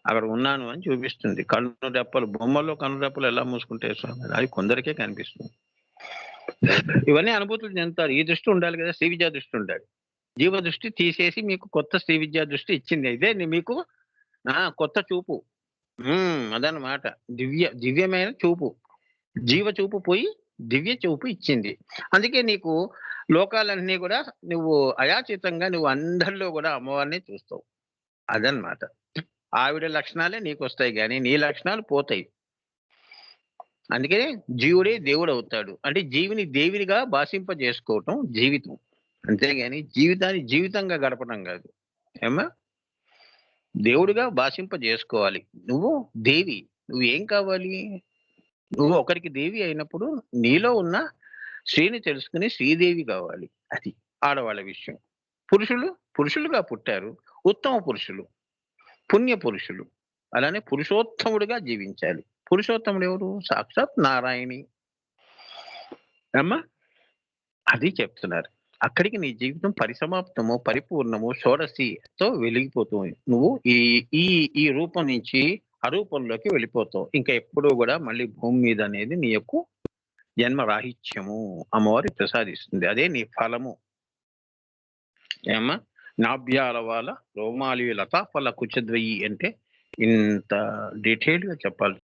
Speaker 1: అక్కడ ఉన్నాను అని చూపిస్తుంది. కనురెప్పలు, బొమ్మల్లో కనురెప్పలు ఎలా మూసుకుంటే అది కొందరికే కనిపిస్తుంది. ఇవన్నీ అనుభూతులు చెందుతారు. ఈ దృష్టి ఉండాలి కదా, శ్రీ విద్యా దృష్టి ఉండాలి. జీవ దృష్టి తీసేసి మీకు కొత్త శ్రీ విద్యా దృష్టి ఇచ్చింది. ఇదే మీకు కొత్త చూపు. అదనమాట. దివ్యమైన చూపు. జీవ చూపు పోయి దివ్య చూపు ఇచ్చింది. అందుకే నీకు లోకాలన్నీ కూడా నువ్వు అయాచితంగా నువ్వు అందరిలో కూడా అమ్మవారిని చూస్తావు. అదనమాట. ఆవిడ లక్షణాలే నీకు వస్తాయి, కానీ నీ లక్షణాలు పోతాయి. అందుకే జీవుడే దేవుడు అవుతాడు. అంటే జీవిని దేవినిగా భాషింపజేసుకోవటం జీవితం, అంతేగాని జీవితాన్ని జీవితంగా గడపడం కాదు. ఏమ్మా, దేవుడిగా భాషింపజేసుకోవాలి. నువ్వు దేవి, నువ్వు ఏం కావాలి? నువ్వు ఒకరికి దేవి అయినప్పుడు నీలో ఉన్న శ్రీని తెలుసుకుని శ్రీదేవి కావాలి. అది ఆడవాళ్ళ విషయం. పురుషులుగా పుట్టారు, ఉత్తమ పురుషులు, పుణ్య పురుషులు. అలానే పురుషోత్తముడిగా జీవించాలి. పురుషోత్తముడు ఎవరు? సాక్షాత్ నారాయణి. అమ్మా, అది చెప్తున్నారు. అక్కడికి నీ జీవితం పరిసమాప్తము, పరిపూర్ణము, షోడశితో వెలిగిపోతుంది. నువ్వు ఈ రూపం నుంచి అరూపంలోకి వెళ్ళిపోతావు. ఇంకా ఎప్పుడూ కూడా మళ్ళీ భూమి మీద అనేది నీ యొక్క జన్మరాహిత్యము అమ్మవారి ప్రసాదిస్తుంది. అదే నీ ఫలము. ఏమ్మా, నాభ్యాల వాళ్ళ రోమాలి లతాఫల కుచద్వయి అంటే ఇంత డీటెయిల్గా చెప్పాలి.